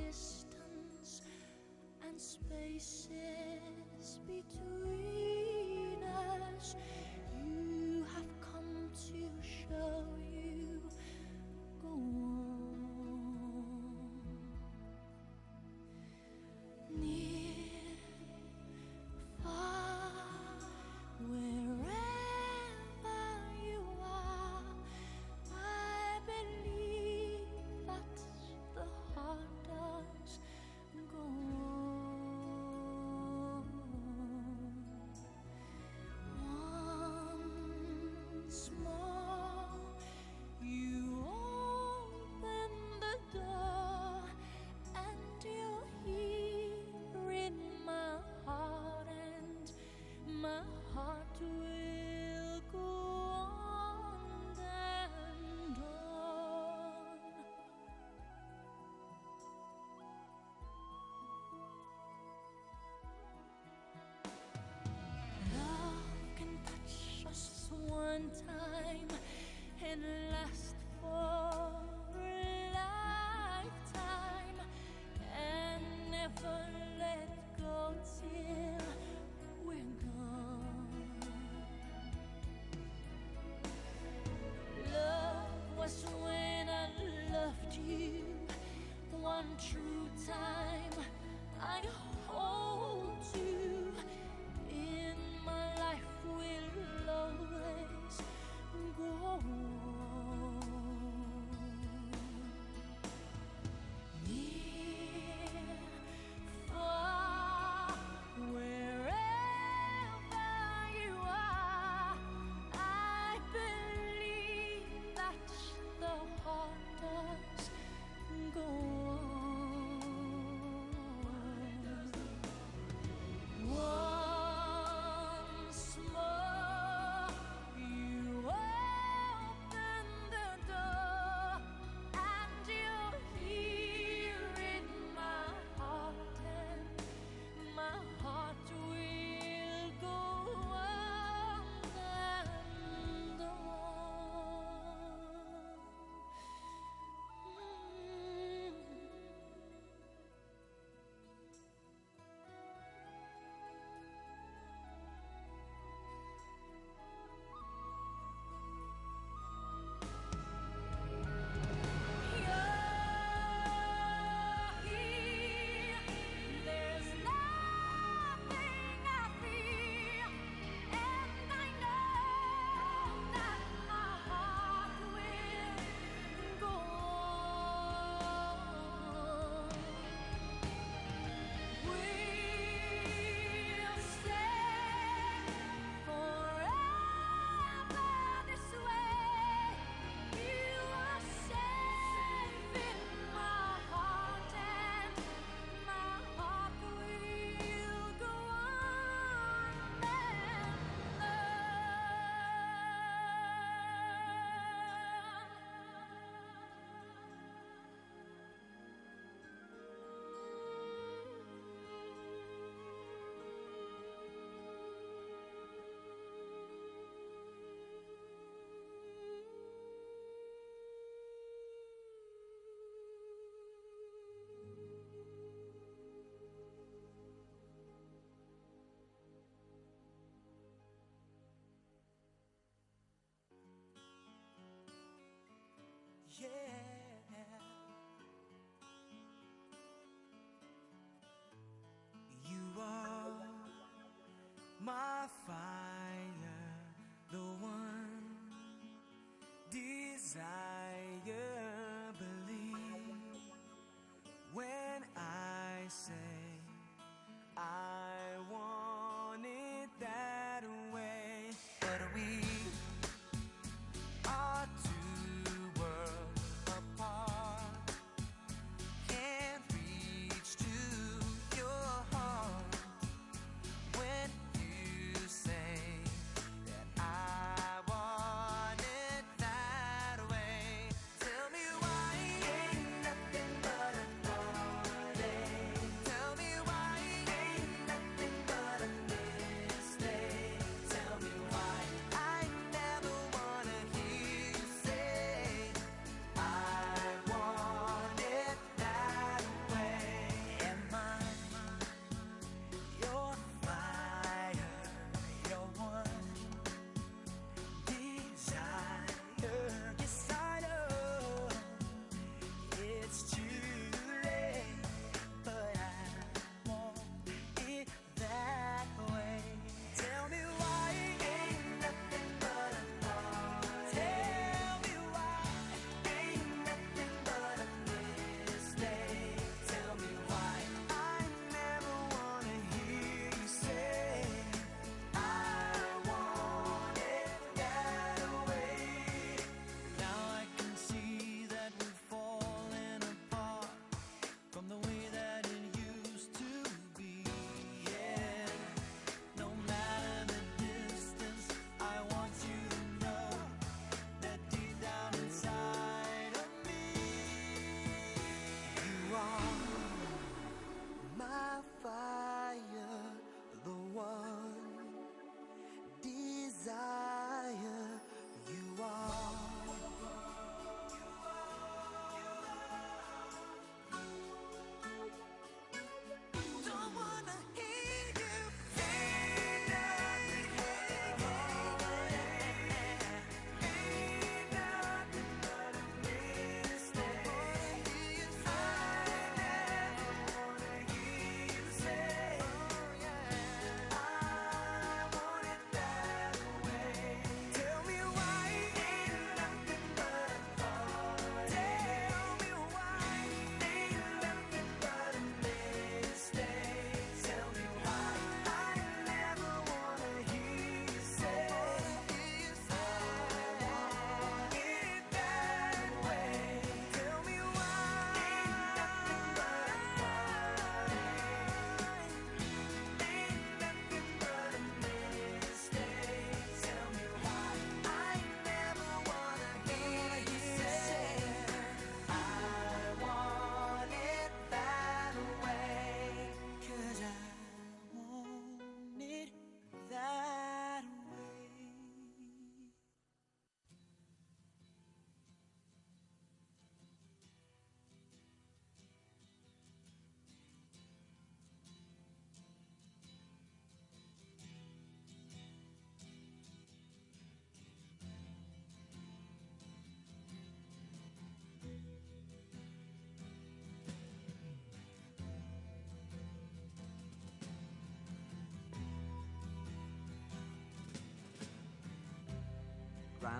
distance and spaces between us. You have come to show you go on. Near, far, wherever you are, I believe that the heart does go on.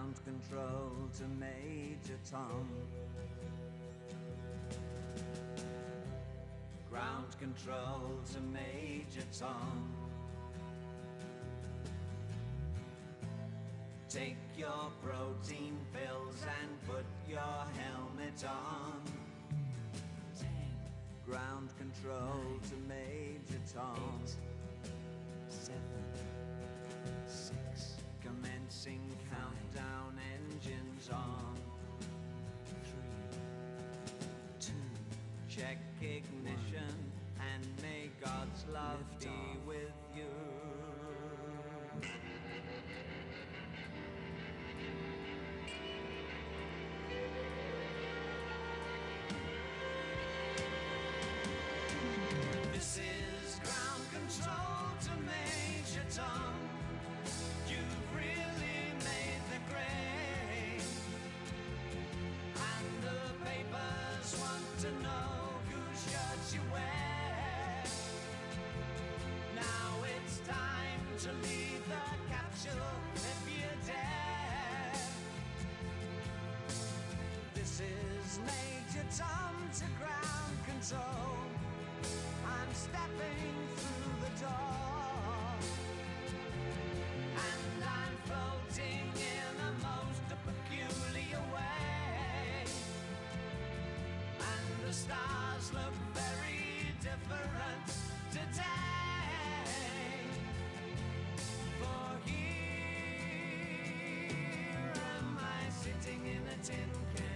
Ground control to Major Tom. Ground control to Major Tom. Take your protein pills and put your helmet on. 10. Ground control 9, to Major Tom. 8, 7, 6. Commencing 5, countdown, engines on. 3, 2. Check ignition 1, and may God's love be off with you. This is ground control to Major Tom. You've really made the grade, and the papers want to know whose shirts you wear. Now it's time to leave the capsule if you dare. This is Major Tom to ground control. I'm stepping through the door, and I'm floating in a most peculiar way, and the stars look very different today. For here am I sitting in a tin can.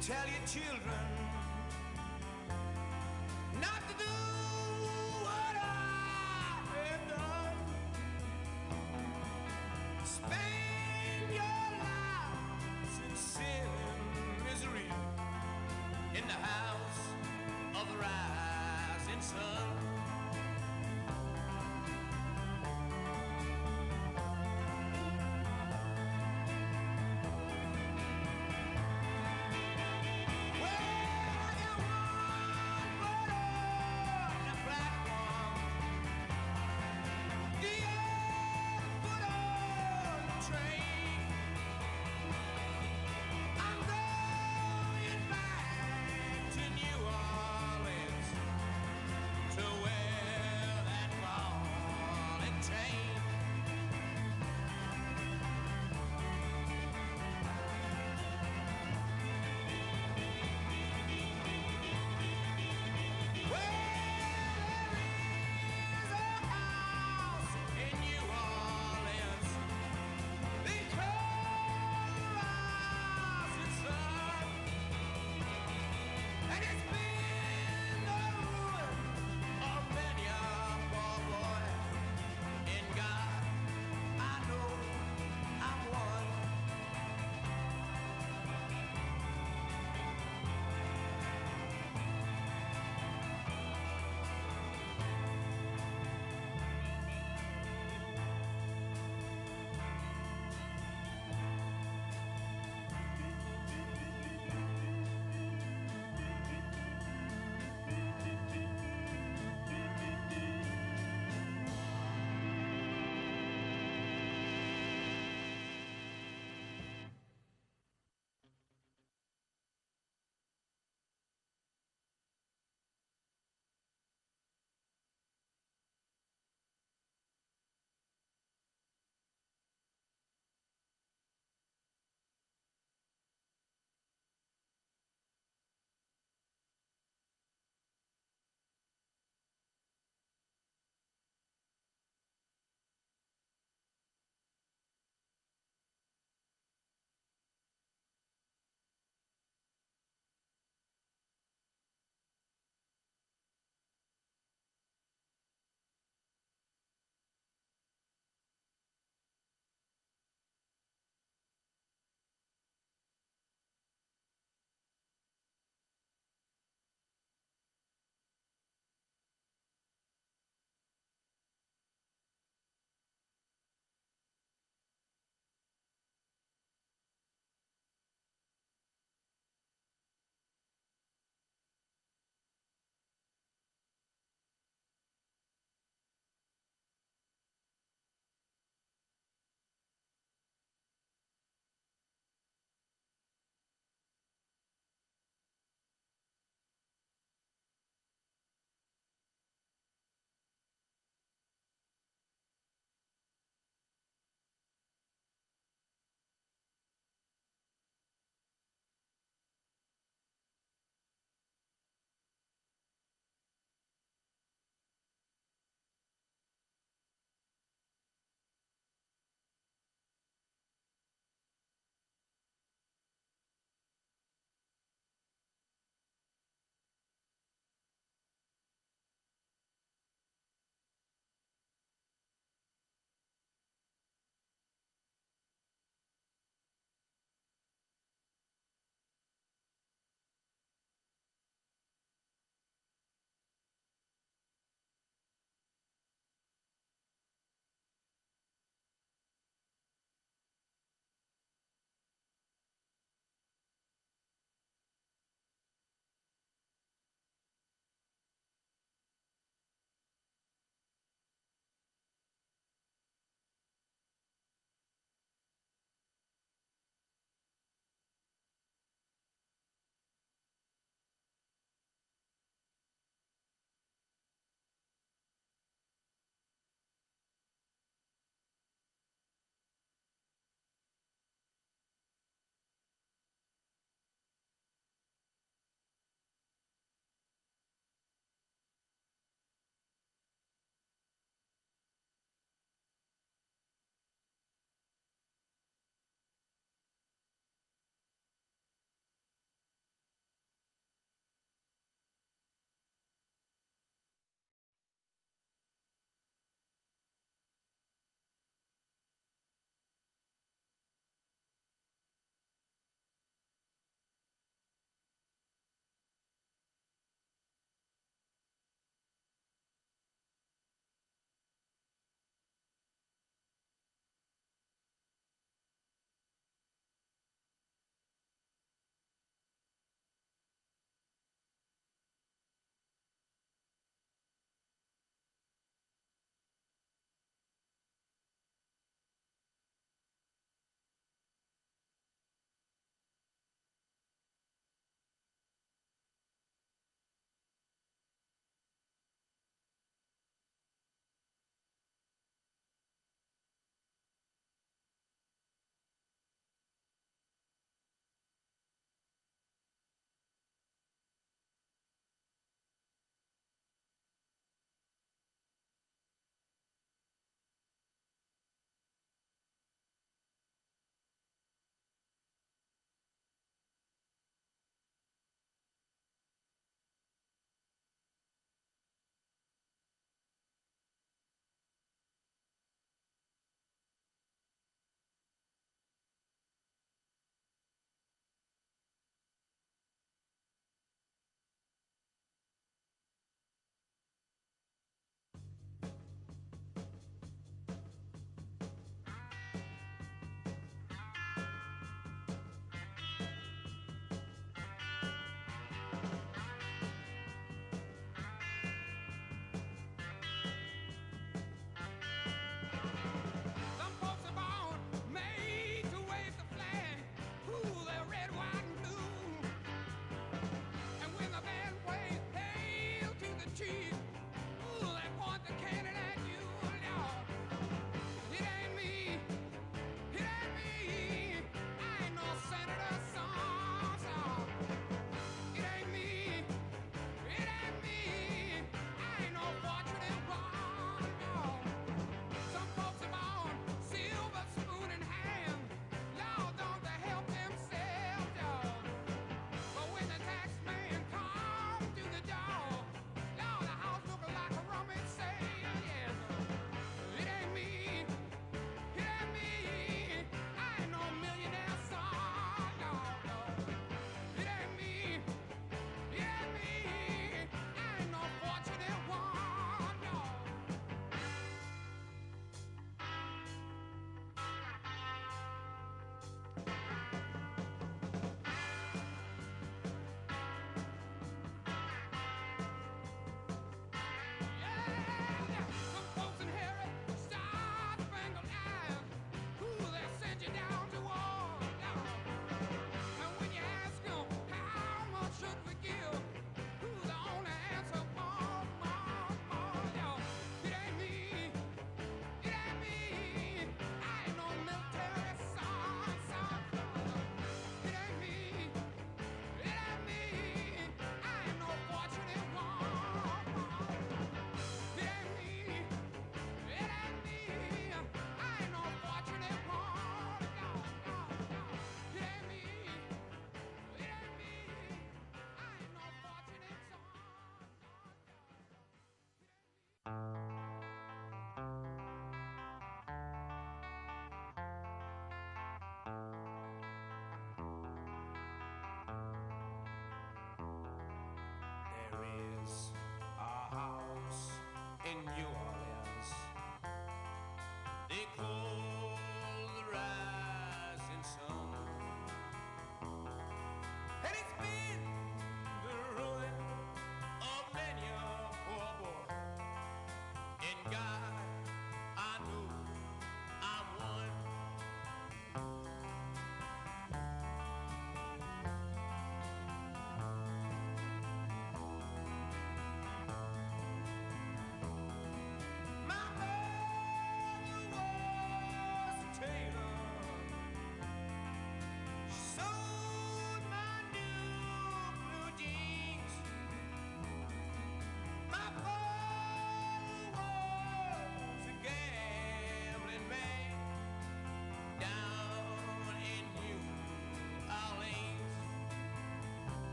Tell your children not to do what I have done. Spend your lives in sin and misery in the house of the rising sun. Well,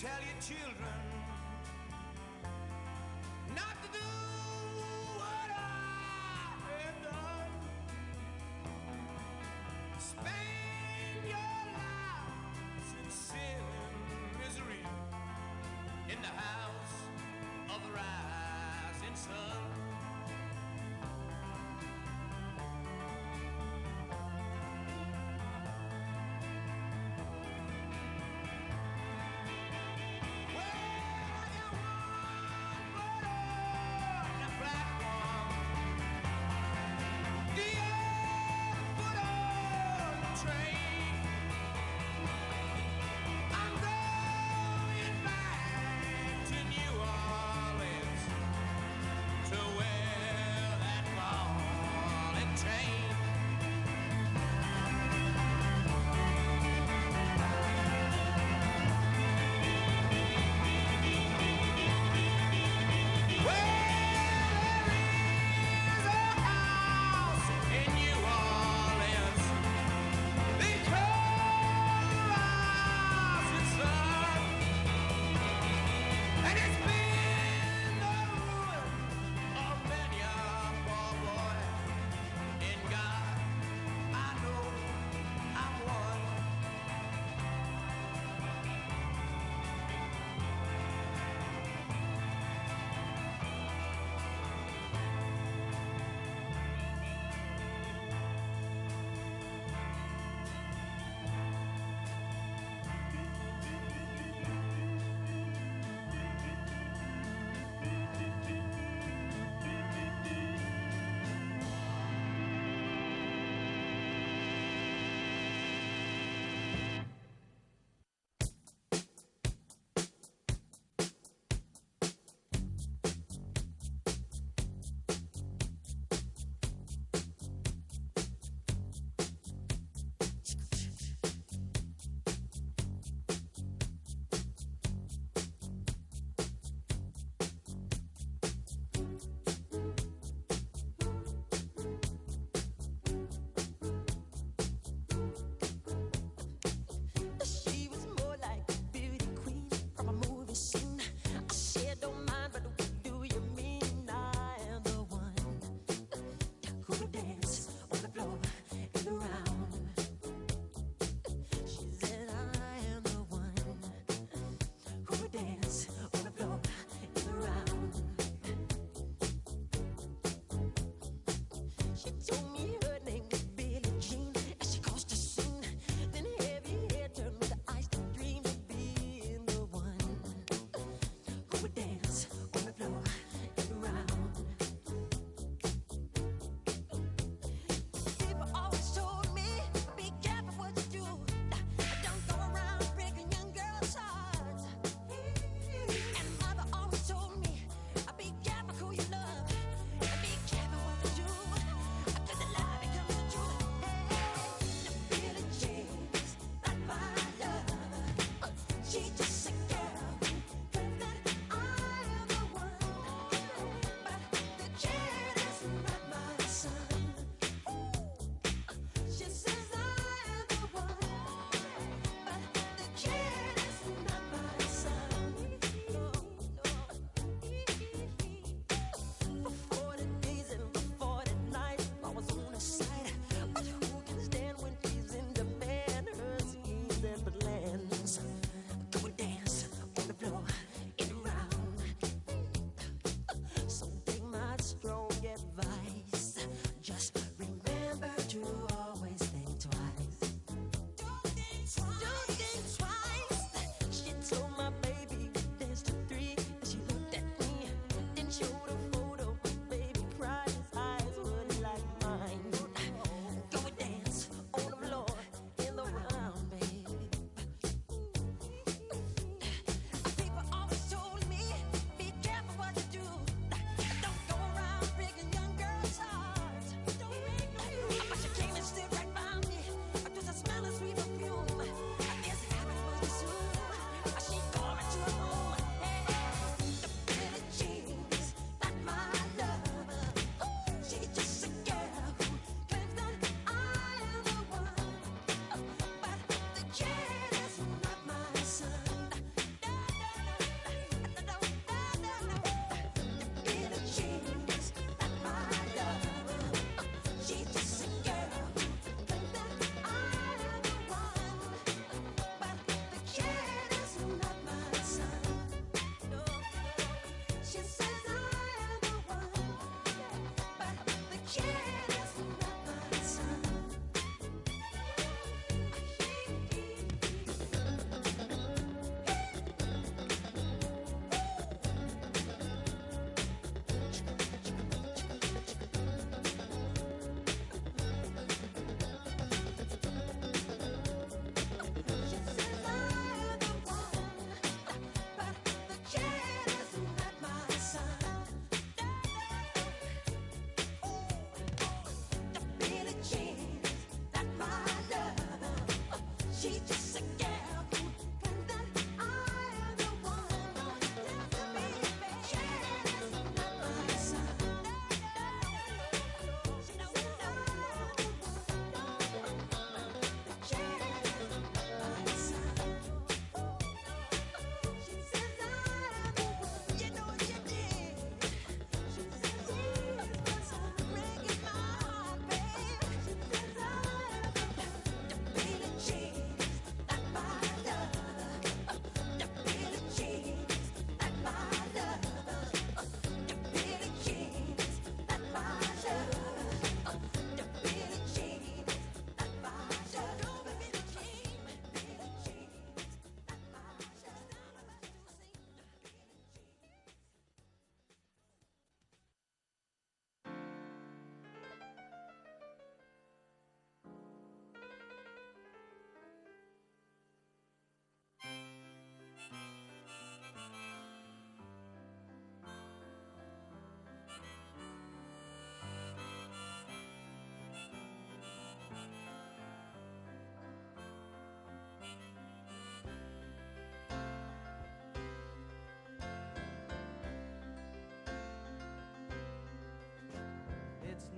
tell your children not to do what I have done. Spend your lives in sin and misery in the house of the rising sun. To where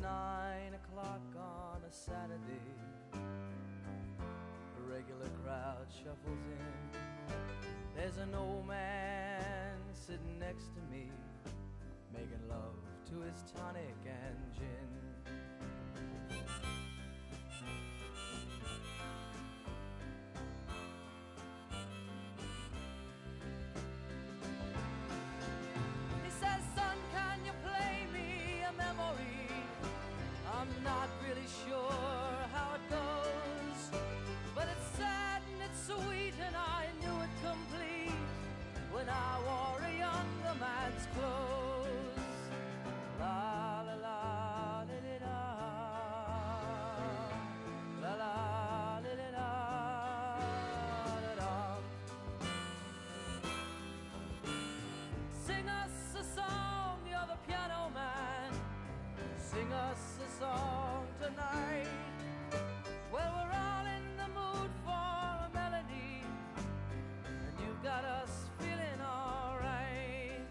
9 o'clock on a Saturday. The regular crowd shuffles in. There's an old man sitting next to me, making love to his tonic and gin. He says, son, can you play me a memory? I'm not really sure how it goes, but it's sad and it's sweet and I knew it complete when I wore a younger man's clothes. La la la li li da, la la li li da da da. Sing us a song, you're the piano man. Sing us a song tonight. Well, we're all in the mood for a melody, and you got us feeling all right.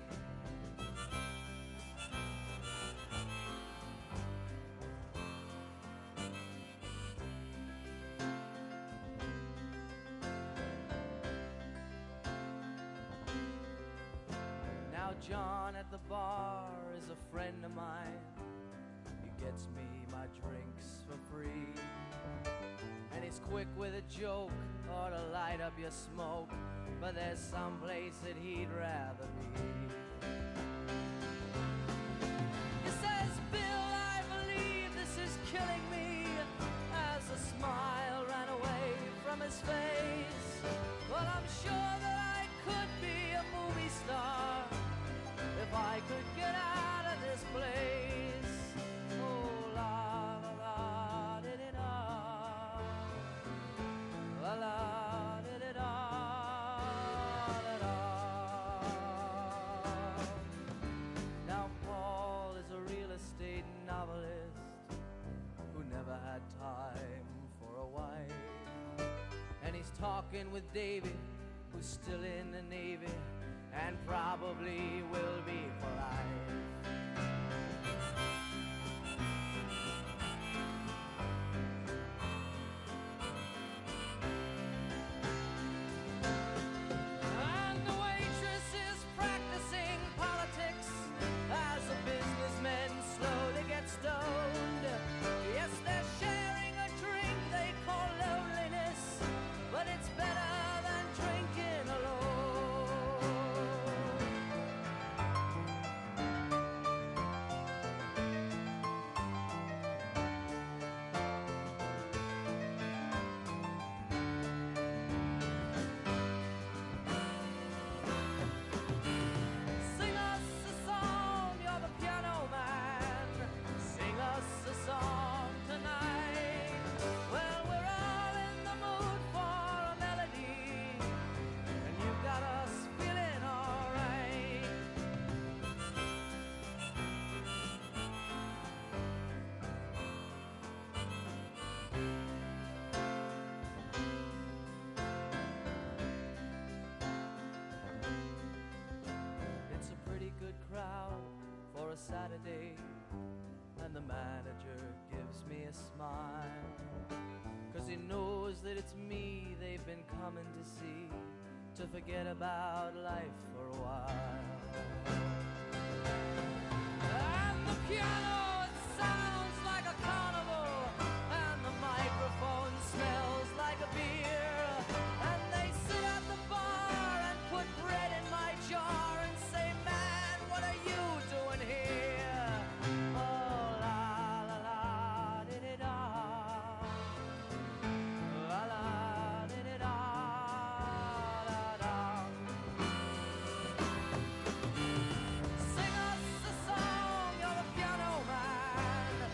Now John at the bar is a friend of mine. He gets me my drinks for free, and he's quick with a joke or to light up your smoke, but there's some place that he'd rather be. He says, Bill, I believe this is killing me, as a smile ran away from his face. Well, I'm sure that I could be a movie star if I could get out of this place. Oh, la la la di di da, la la di di da da da. Now Paul is a real estate novelist who never had time for a wife, and he's talking with David, who's still in the Navy and probably will be for life. And the waitress is practicing politics as the businessmen slowly get stoned. Yes, they're sharing a drink they call loneliness, but it's better than drinking alone. Sing us a song, you're the piano man. Sing us a song tonight. Well, we're all in the mood for a melody, and you got us feeling all right. It's a pretty good crowd for a Saturday, and the manager gives me a smile, 'cause he knows that it's me they've been coming to see, to forget about life for a while. And the piano, it sounds like a carnival, and the microphone smells like a beer, and they sit at the bar and put bread in my jar and say, man, what are you doing here? Oh, la la la di di da, la la di di da da da. Sing us a song, you're the piano man.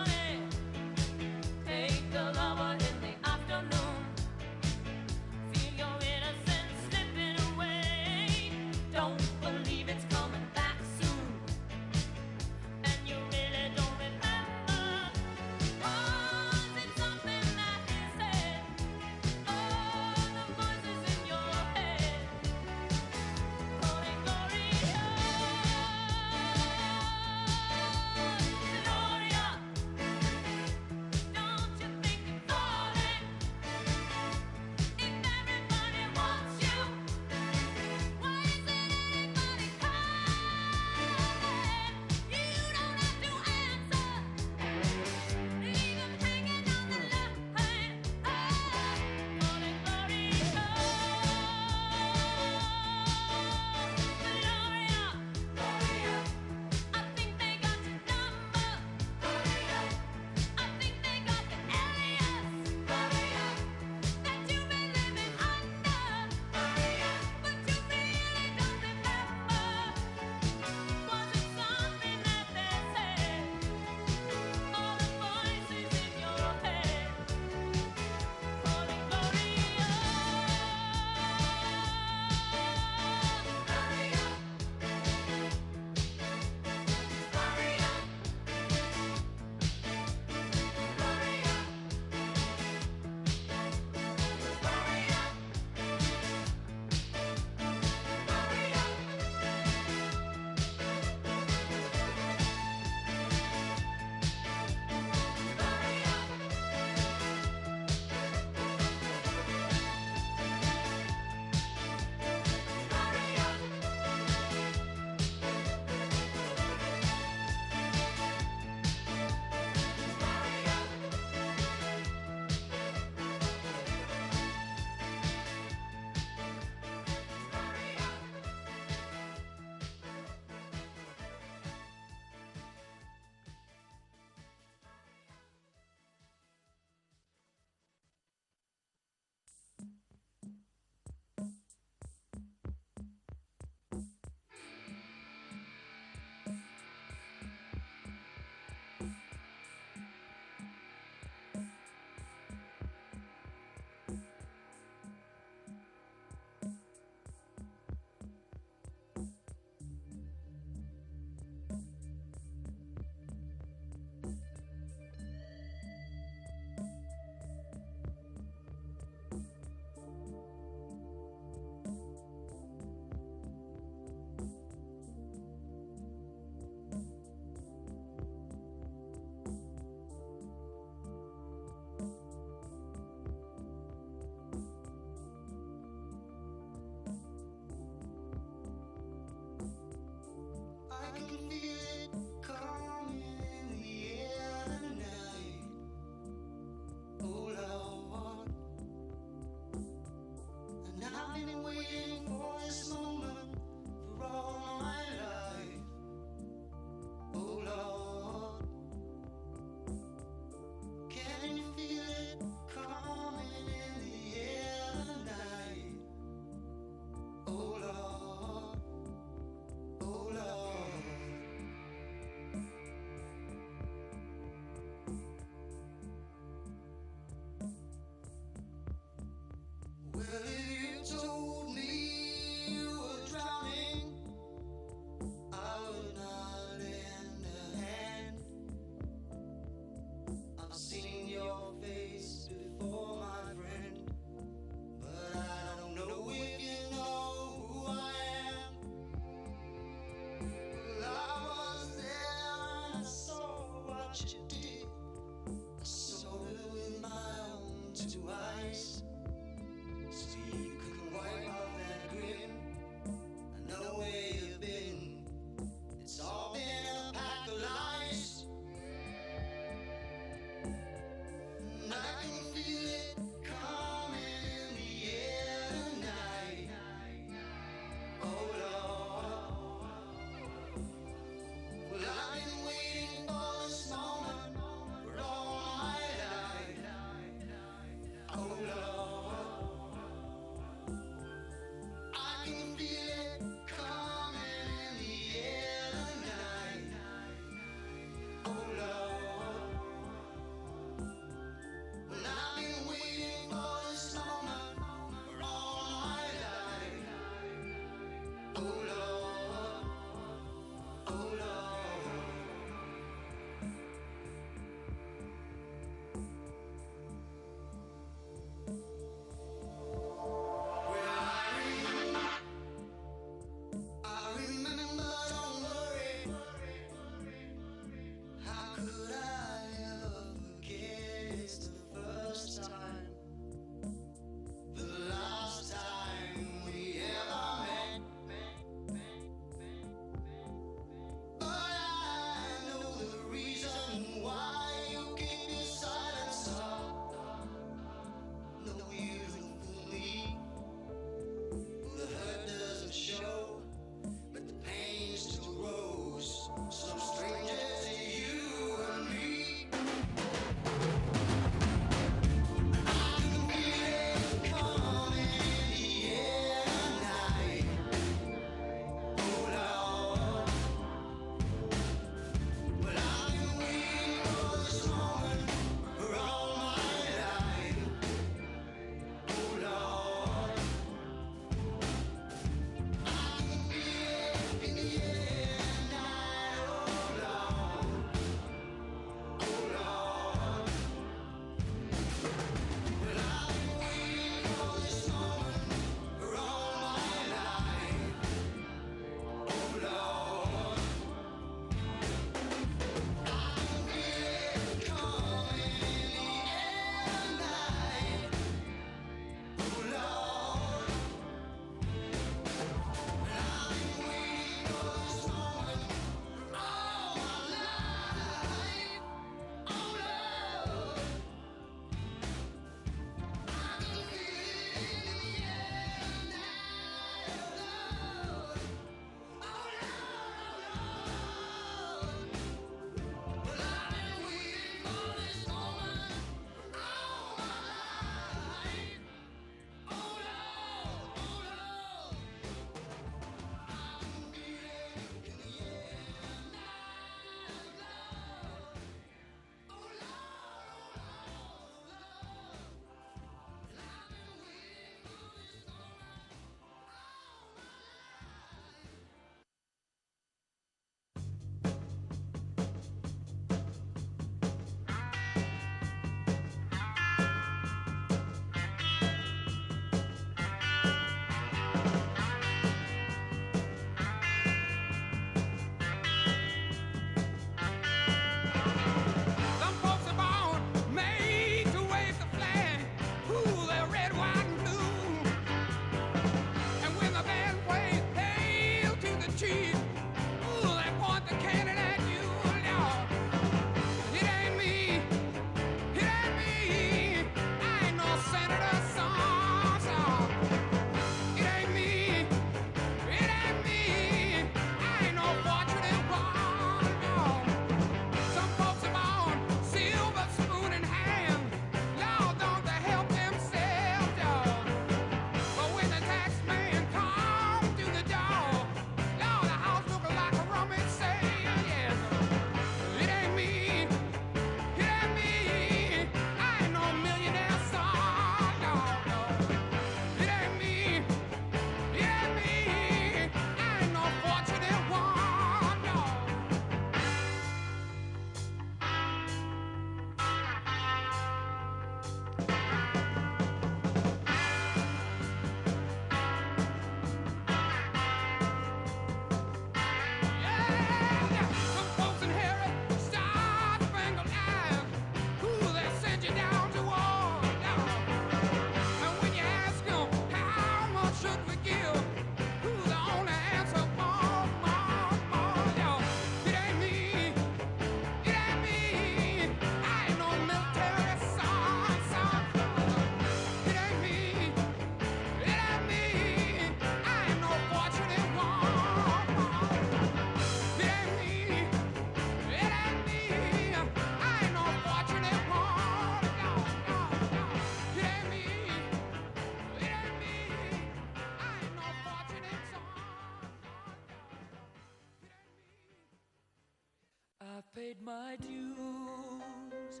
my dues,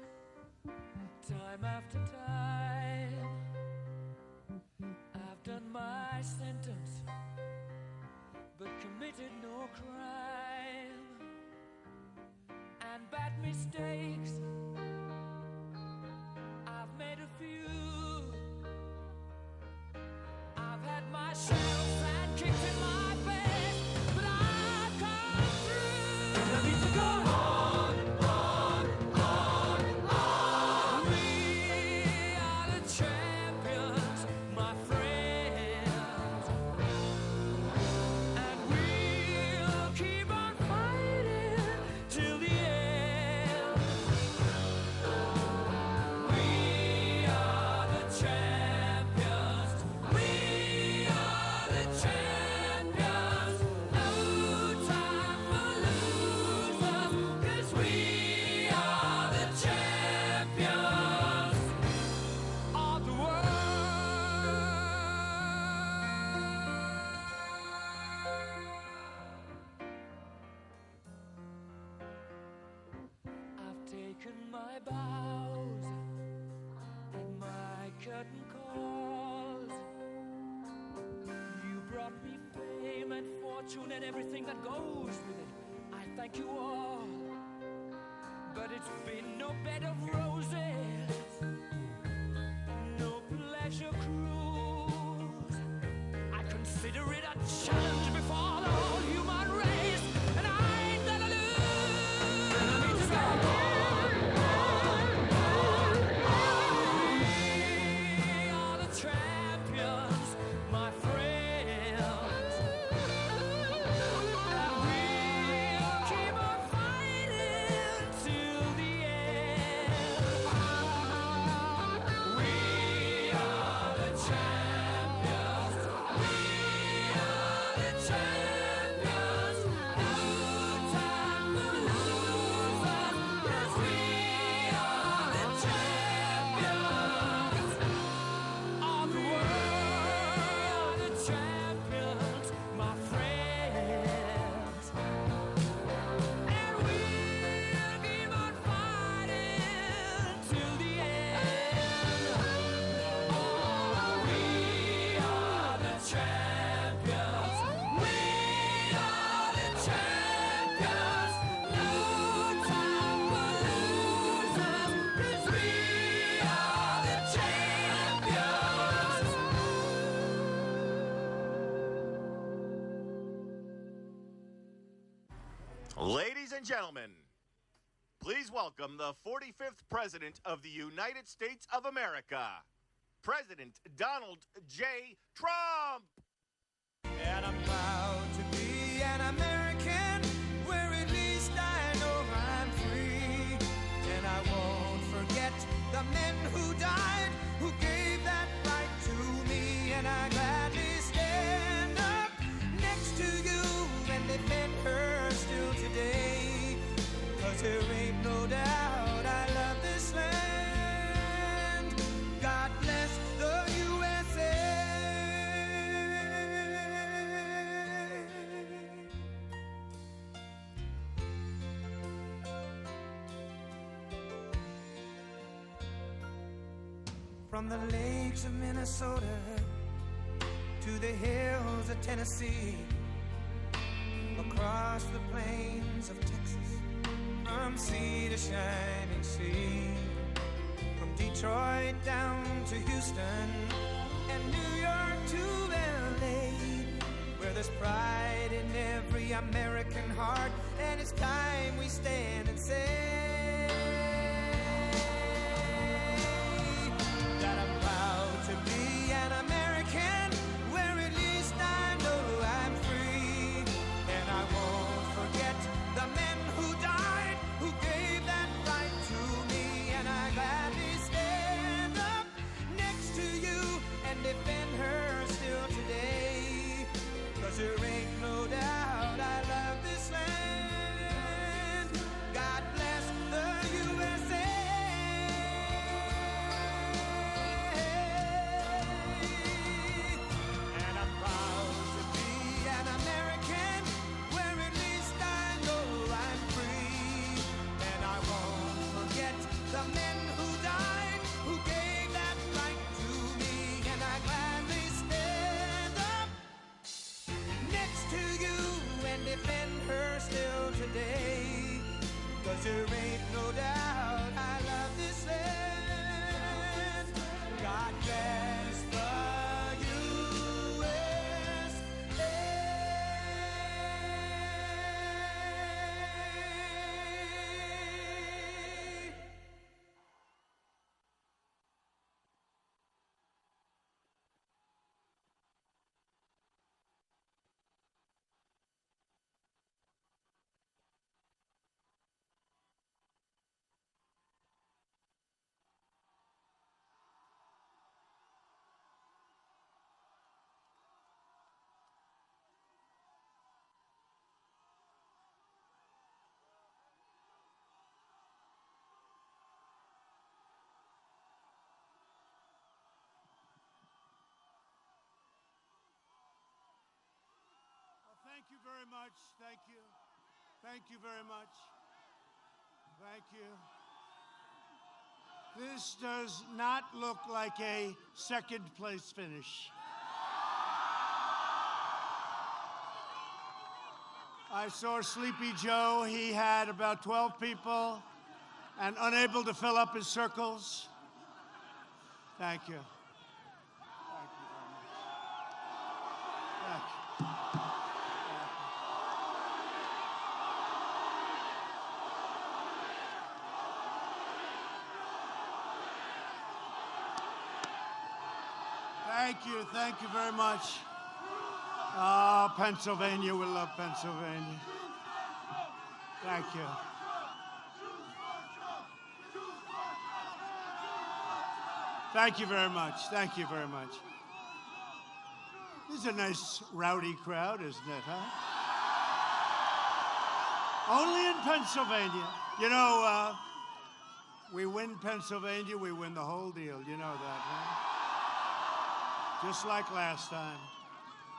time after time. I've done my sentence, but committed no crime. And bad mistakes, I've made a few. I've had my shells and kicks in my face, but I've come through. I need to go on. We are the champions, my friends, and we'll keep on fighting till the end. We are the champions. We are the champions. No time for losers, 'cause we are the champions of the world. I've taken my bows and my curtain calls. You brought me fame and fortune and everything that goes with it. I thank you all, but it's been no bed of roses, no pleasure cruise. I consider it a challenge before the whole human race, and I ain't gonna lose. I need to go on. We are the champions, my friends, and we'll keep on fighting till the end. We are the champions. We are the champions. No time for losers, 'cause we are the champions of the world. The champions, my friends, and we'll keep on fighting till the end. Oh, we are the champions. We are the champions. No time for losers, 'cause we are the champions. Ladies and gentlemen, please welcome the 45th President of the United States of America, President Donald J. Trump. And I'm proud to be an American, where at least I know I'm free. And I won't forget the men who died, who gave that right to me. And I gladly stand up next to you and defend her still today. 'Cause there ain't no doubt I love this land. God bless the USA. From the lakes of Minnesota to the hills of Tennessee, across the plains of Texas, from sea to shining sea, from Detroit down to Houston and New York to LA, where there's pride in every American heart, and it's time we stand and say that I'm proud to be an American, where at least I know I'm free. And I won't forget the men who died, who gave that right to me. And I gladly stand up next to you and defend her still today. 'Cause there ain't no doubt I love this land. there ain't no doubt I love this land. God bless the USA. Thank you very much. Thank you. Thank you very much. Thank you. This does not look like a second place finish. I saw Sleepy Joe. He had about 12 people and unable to fill up his circles. Thank you. Thank you very much. Thank you. Thank you very much. Pennsylvania, we love Pennsylvania. Thank you. Thank you very much. Thank you very much. This is a nice rowdy crowd, isn't it, huh? Only in Pennsylvania. You know, we win Pennsylvania, we win the whole deal. You know that, huh? Just like last time.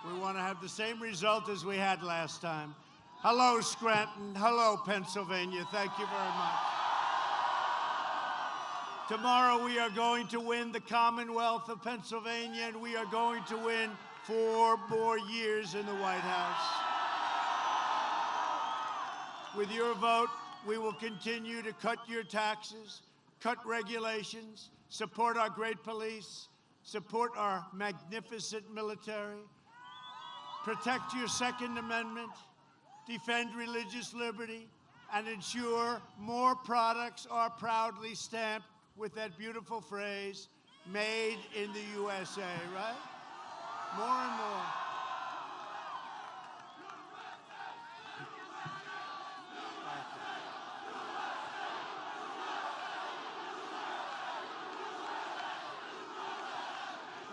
We want to have the same result as we had last time. Hello, Scranton. Hello, Pennsylvania. Thank you very much. Tomorrow we are going to win the Commonwealth of Pennsylvania, and we are going to win 4 more years in the White House. With your vote, we will continue to cut your taxes, cut regulations, support our great police, support our magnificent military, protect your Second Amendment, defend religious liberty, and ensure more products are proudly stamped with that beautiful phrase, made in the USA, right? More and more.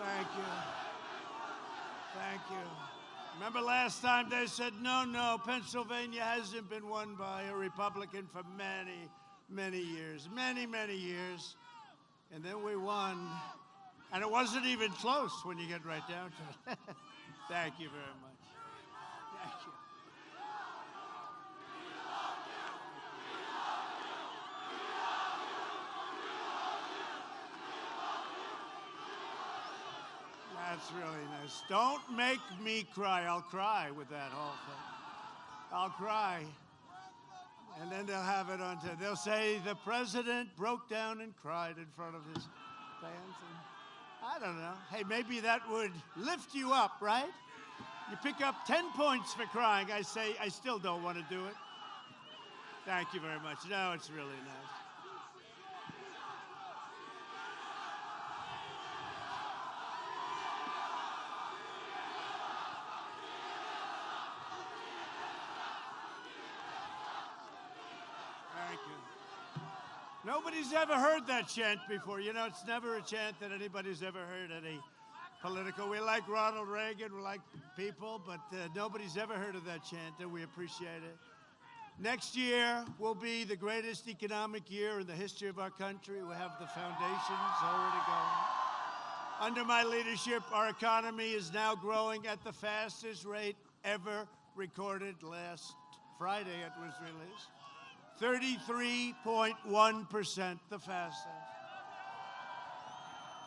Thank you. Thank you. Remember last time they said, no, Pennsylvania hasn't been won by a Republican for many, many years. Many, many years. And then we won. And it wasn't even close when you get right down to it. Thank you very much. Thank you. That's really nice. Don't make me cry. I'll cry with that whole thing. I'll cry. And then they'll have it on tape. They'll say the president broke down and cried in front of his fans. And I don't know. Hey, maybe that would lift you up, right? You pick up 10 points for crying. I say, I still don't want to do it. Thank you very much. No, it's really nice. Nobody's ever heard that chant before. You know, it's never a chant that anybody's ever heard at a political. We like Ronald Reagan, we like people, but nobody's ever heard of that chant, and we appreciate it. Next year will be the greatest economic year in the history of our country. We have the foundations already going. Under my leadership, our economy is now growing at the fastest rate ever recorded. Last Friday it was released. 33.1%, the fastest.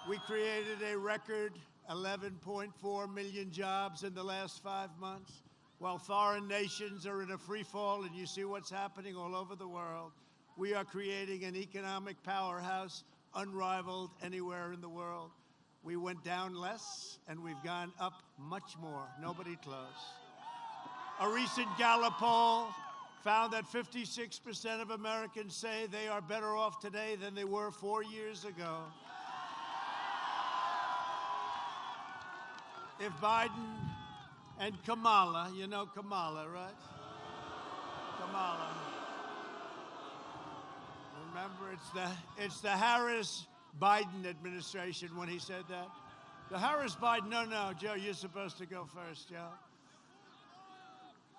We created a record 11.4 million jobs in the last 5 months, while foreign nations are in a free fall, and you see what's happening all over the world. We are creating an economic powerhouse unrivaled anywhere in the world. We went down less, and we've gone up much more. Nobody close. A recent Gallup poll found that 56% of Americans say they are better off today than they were 4 years ago. If Biden and Kamala, you know Kamala, right? Kamala. Remember, it's the Harris-Biden administration when he said that. The Harris-Biden, no, Joe, you're supposed to go first, Joe.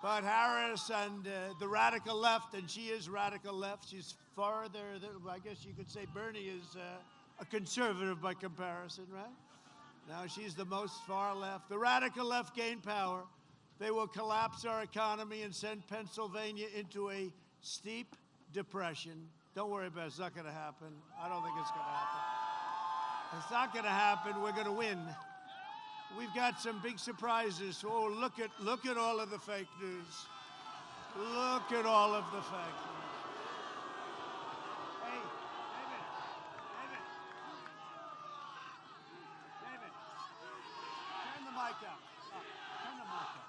But Harris and the radical left, and she is radical left. She's farther, I guess you could say Bernie is a conservative by comparison, right? Now she's the most far left. The radical left gain power. They will collapse our economy and send Pennsylvania into a steep depression. Don't worry about it. It's not going to happen. I don't think it's going to happen. It's not going to happen. We're going to win. We've got some big surprises. Oh, look at all of the fake news. Look at all of the fake news. Hey, David, turn the mic up. Turn the mic up.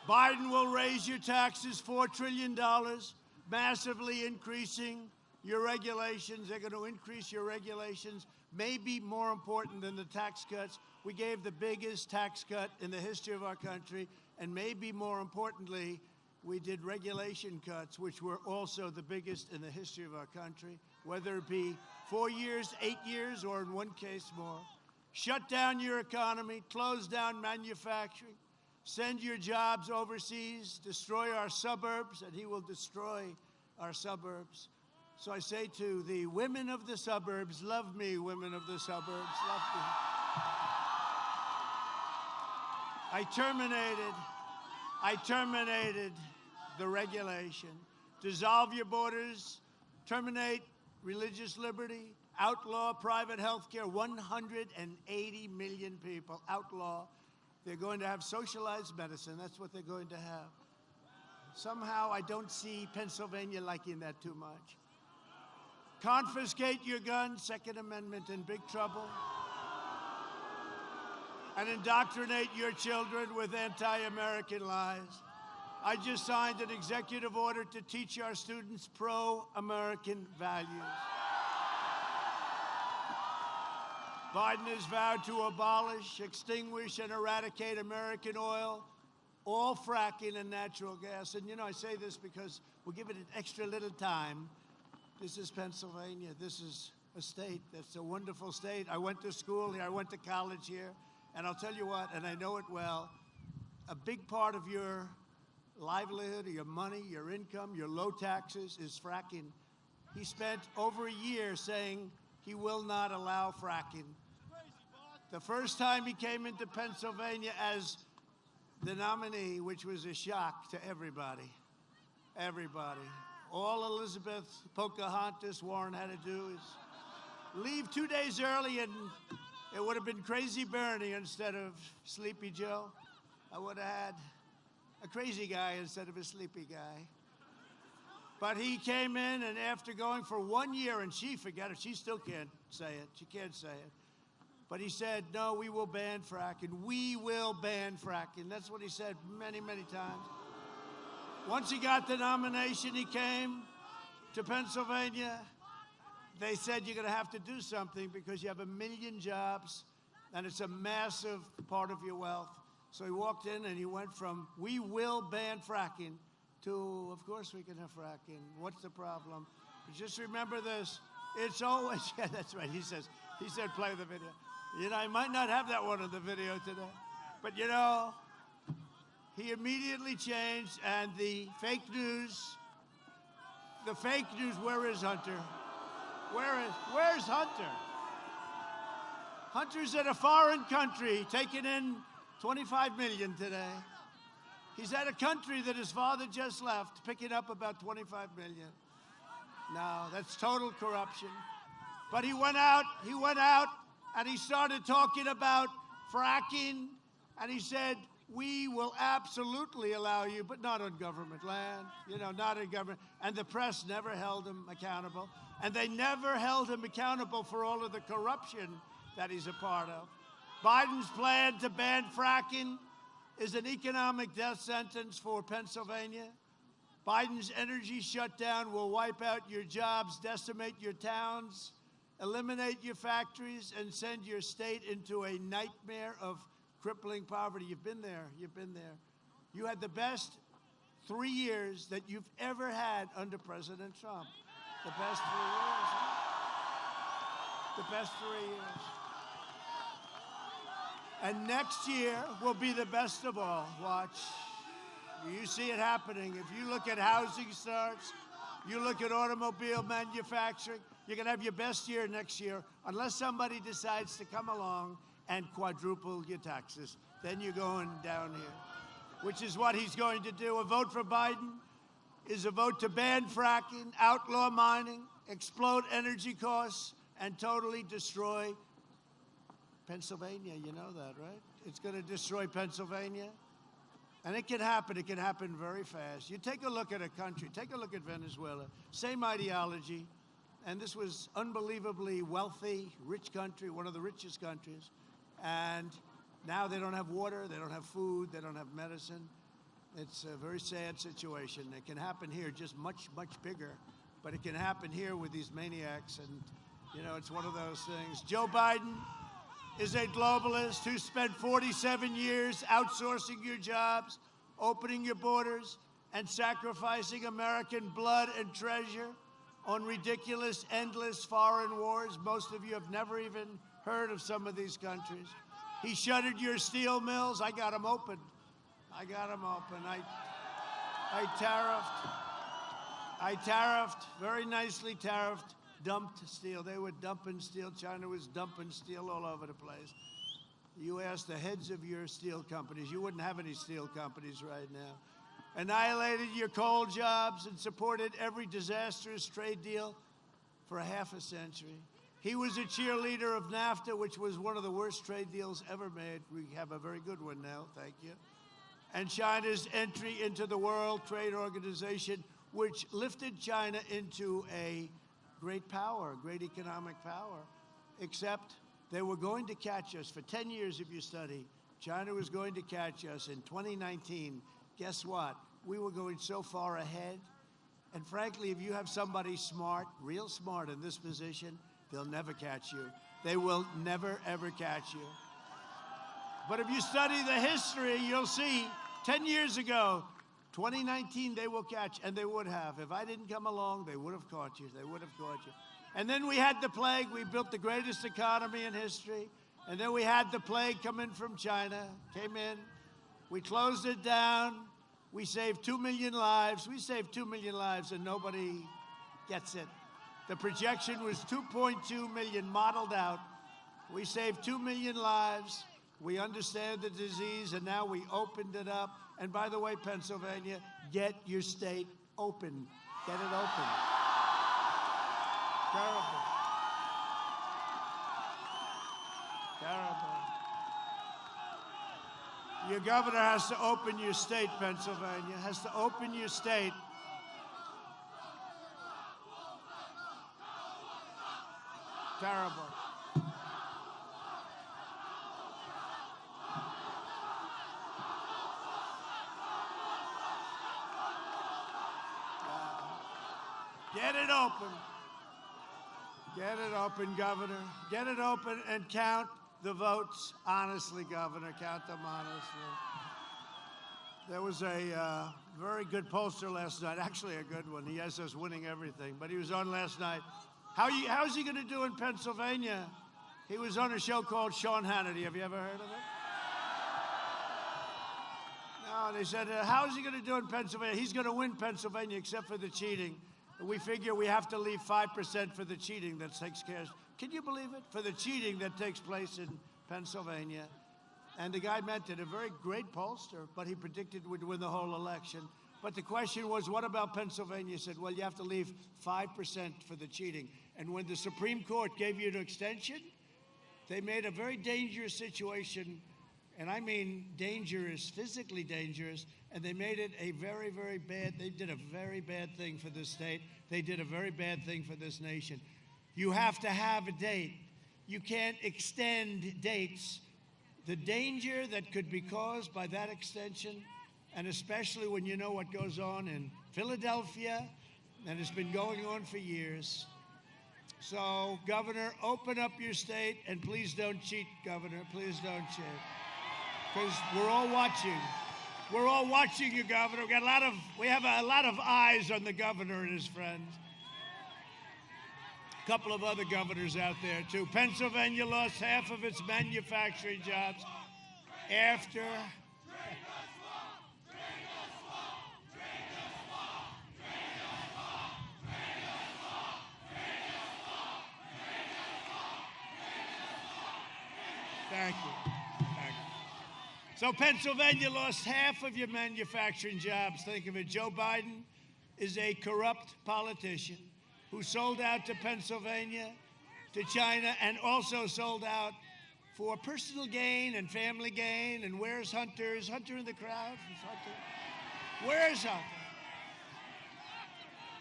Biden will raise your taxes $4 trillion, massively increasing your regulations. They're going to increase your regulations, maybe more important than the tax cuts. We gave the biggest tax cut in the history of our country, and maybe more importantly, we did regulation cuts, which were also the biggest in the history of our country, whether it be 4 years, 8 years, or in one case more. Shut down your economy, close down manufacturing, send your jobs overseas, destroy our suburbs, and he will destroy our suburbs. So I say to the women of the suburbs, love me, women of the suburbs, love me. I terminated the regulation. Dissolve your borders, terminate religious liberty, outlaw private health care. 180 million people, outlaw. They're going to have socialized medicine. That's what they're going to have. Somehow, I don't see Pennsylvania liking that too much. Confiscate your guns, Second Amendment, in big trouble. And indoctrinate your children with anti-American lies. I just signed an executive order to teach our students pro-American values. Biden has vowed to abolish, extinguish, and eradicate American oil, all fracking and natural gas. And, you know, I say this because we'll give it an extra little time. This is Pennsylvania. This is a state that's a wonderful state. I went to school here. I went to college here. And I'll tell you what, and I know it well, a big part of your livelihood, your money, your income, your low taxes is fracking. He spent over a year saying he will not allow fracking. The first time he came into Pennsylvania as the nominee, which was a shock to everybody. Everybody. All Elizabeth Pocahontas Warren had to do is leave 2 days early, and it would have been Crazy Bernie instead of Sleepy Joe. I would have had a crazy guy instead of a sleepy guy. But he came in, and after going for 1 year, and she, forget it, she still can't say it. She can't say it. But he said, no, we will ban fracking. We will ban fracking. That's what he said many, many times. Once he got the nomination, he came to Pennsylvania. They said, you're going to have to do something because you have 1 million jobs, and it's a massive part of your wealth. So he walked in, and he went from, we will ban fracking, to, of course we can have fracking. What's the problem? But just remember this. It's always, yeah, that's right. He said, play the video. You know, I might not have that one in the video today. But, you know, he immediately changed, and the fake news, where is Hunter? Where's Hunter? Hunter's at a foreign country, taking in 25 million today. He's at a country that his father just left, picking up about 25 million. No, that's total corruption. But he went out And he started talking about fracking, and he said, we will absolutely allow you, but not on government land, you know, not in government. And the press never held him accountable. And they never held him accountable for all of the corruption that he's a part of. Biden's plan to ban fracking is an economic death sentence for Pennsylvania. Biden's energy shutdown will wipe out your jobs, decimate your towns, eliminate your factories, and send your state into a nightmare of crippling poverty. You've been there. You've been there. You had the best 3 years that you've ever had under President Trump. The best 3 years. Huh? The best 3 years. And next year will be the best of all. Watch. You see it happening. If you look at housing starts, you look at automobile manufacturing, you're going to have your best year next year unless somebody decides to come along and quadruple your taxes. Then you're going down here, which is what he's going to do. A vote for Biden is a vote to ban fracking, outlaw mining, explode energy costs, and totally destroy Pennsylvania. You know that, right? It's going to destroy Pennsylvania. And it can happen. It can happen very fast. You take a look at a country. Take a look at Venezuela. Same ideology. And this was unbelievably wealthy, rich country, one of the richest countries. And now they don't have water, they don't have food, they don't have medicine. It's a very sad situation. It can happen here, just much, much bigger. But it can happen here with these maniacs. And, you know, it's one of those things. Joe Biden is a globalist who spent 47 years outsourcing your jobs, opening your borders, and sacrificing American blood and treasure on ridiculous, endless foreign wars. Most of you have never even heard of some of these countries. He shuttered your steel mills. I got them open. I got them open. I tariffed, very nicely tariffed, dumped steel. They were dumping steel. China was dumping steel all over the place. You asked the heads of your steel companies. You wouldn't have any steel companies right now. Annihilated your coal jobs and supported every disastrous trade deal for a half a century. He was a cheerleader of NAFTA, which was one of the worst trade deals ever made. We have a very good one now, thank you. And China's entry into the World Trade Organization, which lifted China into a great power, great economic power, except they were going to catch us. For 10 years, if you study, China was going to catch us in 2019. Guess what? We were going so far ahead. And frankly, if you have somebody smart, real smart in this position, they'll never catch you. They will never, ever catch you. But if you study the history, you'll see 10 years ago, 2019, they will catch, and they would have. If I didn't come along, they would have caught you. They would have caught you. And then we had the plague. We built the greatest economy in history. And then we had the plague come in from China, came in. We closed it down. We saved 2 million lives. We saved 2 million lives, and nobody gets it. The projection was 2.2 million modeled out. We saved 2 million lives. We understand the disease, and now we opened it up. And by the way, Pennsylvania, get your state open. Get it open. Terrible. Terrible. Your governor has to open your state, Pennsylvania, has to open your state. Terrible. Get it open. Get it open, Governor. Get it open and count the votes honestly, Governor. Count them honestly. There was a very good pollster last night, actually a good one. He has us winning everything, but he was on last night. How's he going to do in Pennsylvania? He was on a show called Sean Hannity. Have you ever heard of it? No, they said, how's he going to do in Pennsylvania? He's going to win Pennsylvania except for the cheating. We figure we have to leave 5% for the cheating that takes care of. Can you believe it? For the cheating that takes place in Pennsylvania. And the guy meant it, a very great pollster, but he predicted we'd win the whole election. But the question was, what about Pennsylvania? He said, well, you have to leave 5% for the cheating. And when the Supreme Court gave you an extension, They made a very dangerous situation, and I mean dangerous, physically dangerous, and they made it a very, very bad, they did a very bad thing for this state. They did a very bad thing for this nation. You have to have a date. You can't extend dates. The danger that could be caused by that extension, and especially when you know what goes on in Philadelphia, and it's been going on for years. So, Governor, open up your state, and please don't cheat, Governor. Please don't cheat. Because we're all watching. We're all watching you, Governor. We have a lot of eyes on the governor and his friends. A couple of other governors out there, too. Pennsylvania lost half of its manufacturing jobs after... Thank you. Thank you. So Pennsylvania lost half of your manufacturing jobs. Think of it. Joe Biden is a corrupt politician who sold out to Pennsylvania, to China, and also sold out for personal gain and family gain. And where's Hunter? Is Hunter in the crowd? Is Hunter? Where's Hunter?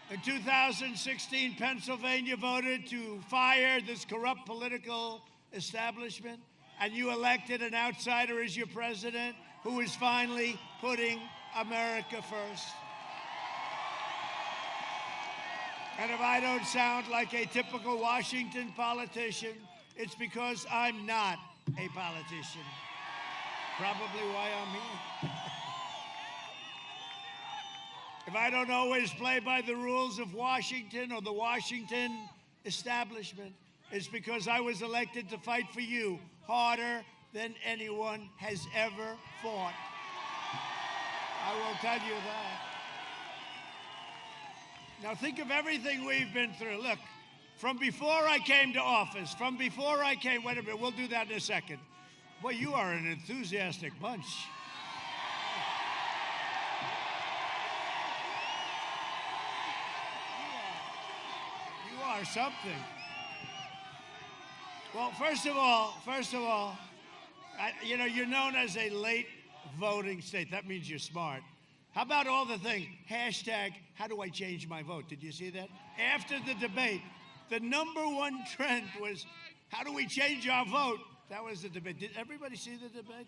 In 2016, Pennsylvania voted to fire this corrupt political establishment, and you elected an outsider as your president who is finally putting America first. And if I don't sound like a typical Washington politician, it's because I'm not a politician. Probably why I'm here. If I don't always play by the rules of Washington or the Washington establishment, it's because I was elected to fight for you harder than anyone has ever fought. I will tell you that. Now think of everything we've been through. Look, from before I came to office, wait a minute, we'll do that in a second. Boy, you are an enthusiastic bunch. You are something. Well, first of all, you're known as a late voting state. That means you're smart. How about all the things? Hashtag, how do I change my vote? Did you see that? After the debate, the number one trend was, how do we change our vote? That was the debate. Did everybody see the debate?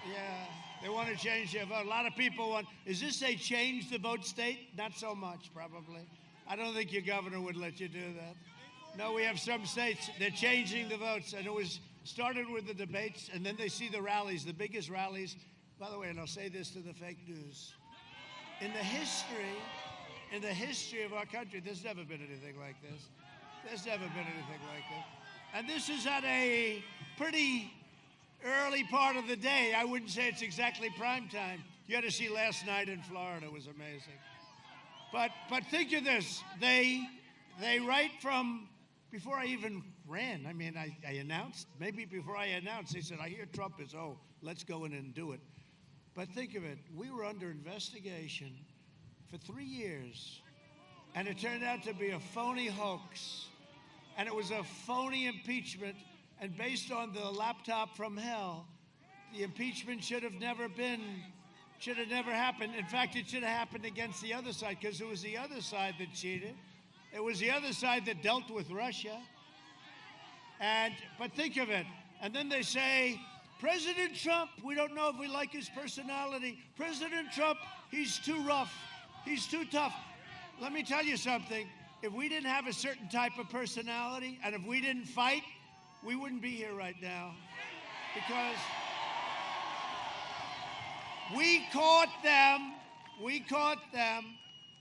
Yeah, they want to change their vote. A lot of people want, is this a change the vote state? Not so much, probably. I don't think your governor would let you do that. No, we have some states, they're changing the votes, and it was started with the debates, and then they see the rallies, the biggest rallies. By the way, and I'll say this to the fake news. In the history of our country, there's never been anything like this. There's never been anything like this. And this is at a pretty early part of the day. I wouldn't say it's exactly prime time. You had to see last night in Florida. It was amazing. But think of this. They right from before I even ran, I announced, maybe before I announced, they said, I hear Trump is, let's go in and do it. But think of it, we were under investigation for 3 years, and it turned out to be a phony hoax, and it was a phony impeachment, and based on the laptop from hell, the impeachment should have never happened. In fact, it should have happened against the other side, because it was the other side that cheated. It was the other side that dealt with Russia. But think of it. And then they say, President Trump, we don't know if we like his personality. President Trump, he's too rough. He's too tough. Let me tell you something. If we didn't have a certain type of personality, and if we didn't fight, we wouldn't be here right now. Because we caught them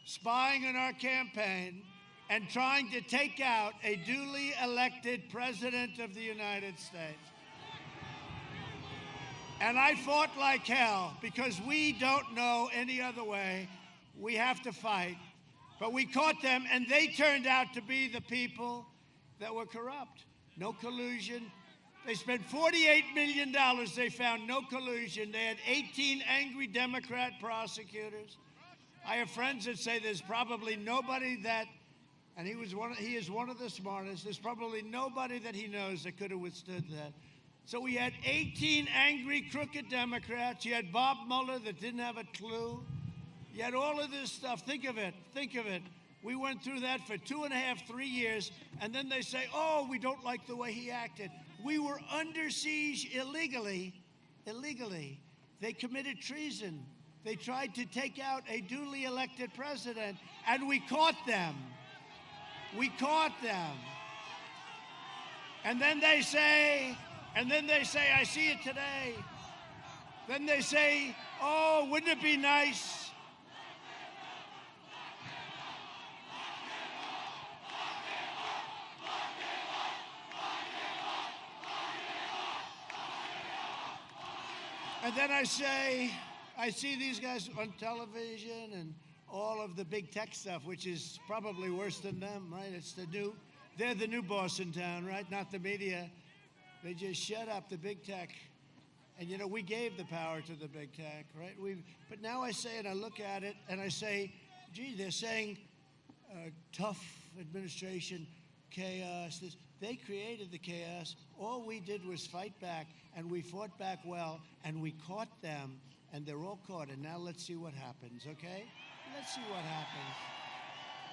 spying on our campaign and trying to take out a duly elected president of the United States. And I fought like hell because we don't know any other way. We have to fight. But we caught them, and they turned out to be the people that were corrupt. No collusion. They spent $48 million. They found no collusion. They had 18 angry Democrat prosecutors. I have friends that say there's probably nobody that And he is one of the smartest. There's probably nobody that he knows that could have withstood that. So we had 18 angry, crooked Democrats. You had Bob Mueller that didn't have a clue. You had all of this stuff. Think of it. Think of it. We went through that for 2.5, 3 years, and then they say, oh, we don't like the way he acted. We were under siege illegally. Illegally. They committed treason. They tried to take out a duly elected president, and we caught them. We caught them. And then they say, I see it today. Then they say, oh, wouldn't it be nice? And then I see these guys on television and all of the big tech stuff, which is probably worse than them, right? They're the new boss in town, right? Not the media. They just shut up the big tech. And, you know, we gave the power to the big tech, right? But now I say, and I look at it, and I say, gee, they're saying tough administration, chaos. They created the chaos. All we did was fight back, and we fought back well, and we caught them, and they're all caught. And now let's see what happens, okay? Let's see what happens.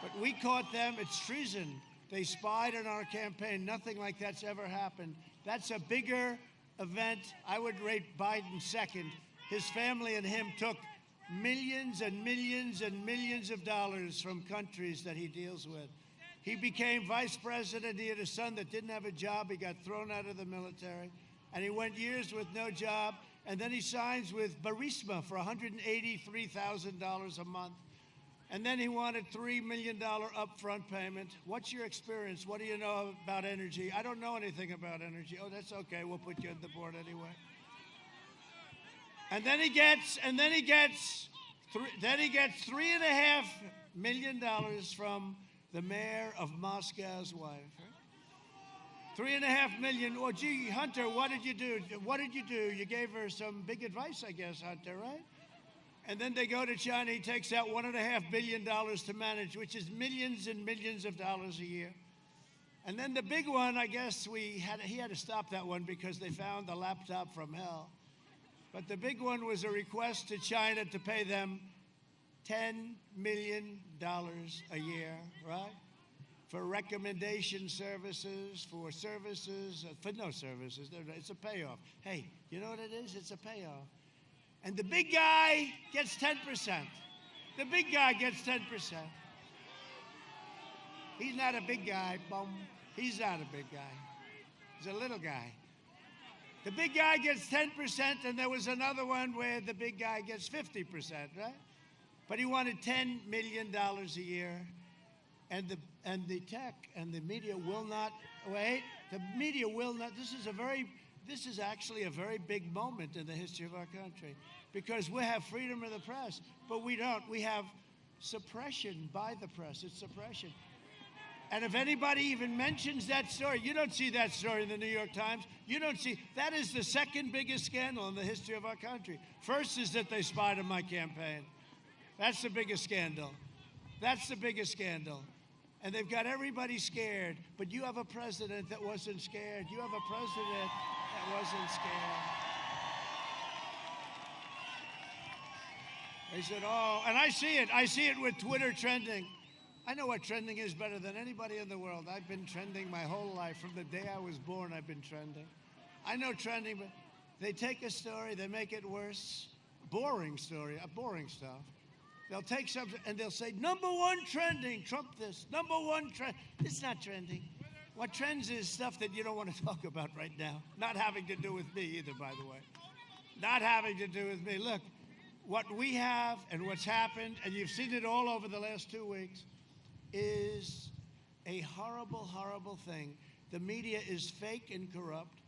But we caught them. It's treason. They spied on our campaign. Nothing like that's ever happened. That's a bigger event. I would rate Biden second. His family and him took millions and millions and millions of dollars from countries that he deals with. He became vice president. He had a son that didn't have a job. He got thrown out of the military. And he went years with no job. And then he signs with Burisma for $183,000 a month. And then he wanted $3 million upfront payment. What's your experience? What do you know about energy? I don't know anything about energy. Oh, that's okay. We'll put you on the board anyway. And then he gets $3.5 million from the mayor of Moscow's wife. $3.5 million. Oh, gee, Hunter, what did you do? What did you do? You gave her some big advice, I guess, Hunter, right? And then they go to China. He takes out $1.5 billion to manage, which is millions and millions of dollars a year. And then the big one, I guess he had to stop that one because they found the laptop from hell. But the big one was a request to China to pay them $10 million a year, right? For recommendation services, for no services. It's a payoff. Hey, you know what it is? It's a payoff. And the big guy gets 10%. The big guy gets 10%. He's not a big guy, bum. He's not a big guy. He's a little guy. The big guy gets 10%, and there was another one where the big guy gets 50%, right? But he wanted $10 million a year. And the tech and the media will not wait. The media will not. This is actually a very big moment in the history of our country, because we have freedom of the press, but we don't. We have suppression by the press. It's suppression. And if anybody even mentions that story, you don't see that story in the New York Times. You don't see. That is the second biggest scandal in the history of our country. First is that they spied on my campaign. That's the biggest scandal. That's the biggest scandal. And they've got everybody scared. But you have a president that wasn't scared. You have a president that wasn't scared. They said, oh, and I see it. I see it with Twitter trending. I know what trending is better than anybody in the world. I've been trending my whole life. From the day I was born, I've been trending. I know trending, but they take a story, they make it worse. Boring story, boring stuff. They'll take something and they'll say, #1 trending, Trump this, #1 trend. It's not trending. What trends is stuff that you don't want to talk about right now. Not having to do with me either, by the way. Not having to do with me. Look, what we have and what's happened, and you've seen it all over the last 2 weeks, is a horrible, horrible thing. The media is fake and corrupt.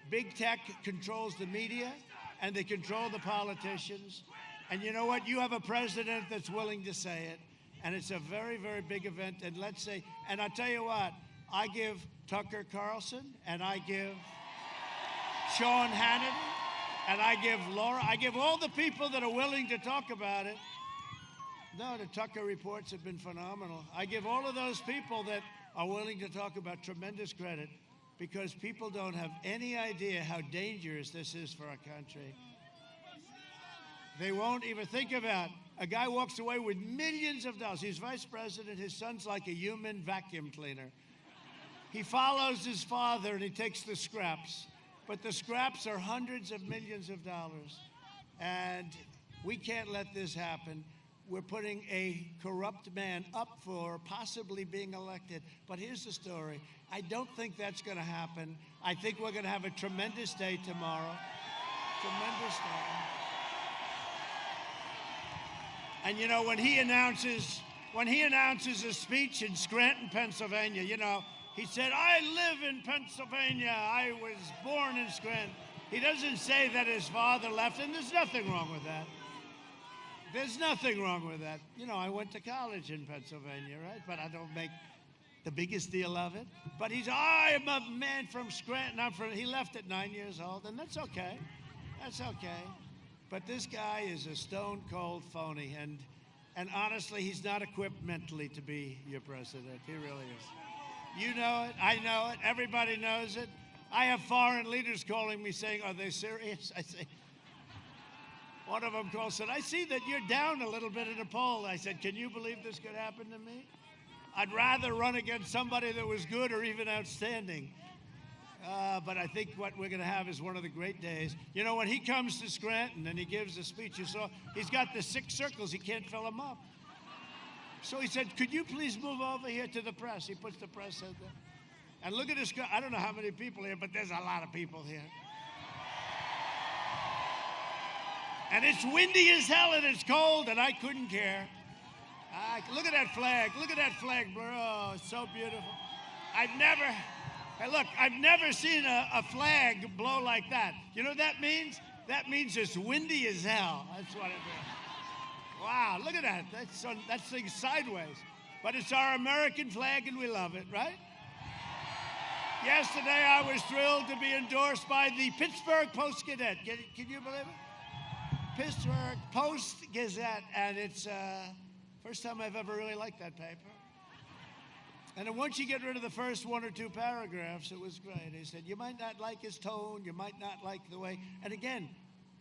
Big tech controls the media, and they control the politicians. And you know what? You have a president that's willing to say it. And it's a very, very big event. And let's say, and I'll tell you what, I give Tucker Carlson, and I give Sean Hannity, and I give Laura, I give all the people that are willing to talk about it No, the Tucker reports have been phenomenal. I give all of those people that are willing to talk about tremendous credit because people don't have any idea how dangerous this is for our country. They won't even think about it. A guy walks away with millions of dollars. He's vice president. His son's like a human vacuum cleaner. He follows his father and he takes the scraps. But the scraps are hundreds of millions of dollars. And we can't let this happen. We're putting a corrupt man up for possibly being elected. But here's the story. I don't think that's going to happen. I think we're going to have a tremendous day tomorrow. Tremendous day. And you know, when he announces a speech in Scranton, Pennsylvania, you know, he said, I live in Pennsylvania. I was born in Scranton. He doesn't say that his father left, and there's nothing wrong with that. There's nothing wrong with that. You know, I went to college in Pennsylvania, right? But I don't make the biggest deal of it. But I am a man from Scranton. He left at 9 years old, and that's okay. That's okay. But this guy is a stone-cold phony, and honestly, he's not equipped mentally to be your president. He really is. You know it. I know it. Everybody knows it. I have foreign leaders calling me saying, are they serious? I say, one of them called, said, I see that you're down a little bit in a poll. I said, can you believe this could happen to me? I'd rather run against somebody that was good or even outstanding. But I think what we're going to have is one of the great days. You know, when he comes to Scranton and he gives a speech, you saw, he's got the 6 circles. He can't fill them up. So he said, could you please move over here to the press? He puts the press in there. And look at this guy. I don't know how many people here, but there's a lot of people here. And it's windy as hell and it's cold and I couldn't care. Look at that flag. Look at that flag, bro. Oh, it's so beautiful. I've never seen a flag blow like that. You know what that means? That means it's windy as hell. That's what it means. Wow, look at that. That's thing sideways. But it's our American flag and we love it, right? Yesterday I was thrilled to be endorsed by the Pittsburgh Post-Gazette. Can you believe it? Pittsburgh Post-Gazette. And it's first time I've ever really liked that paper. And then once you get rid of the first 1 or 2 paragraphs, it was great. He said, you might not like his tone, you might not like the way. And again,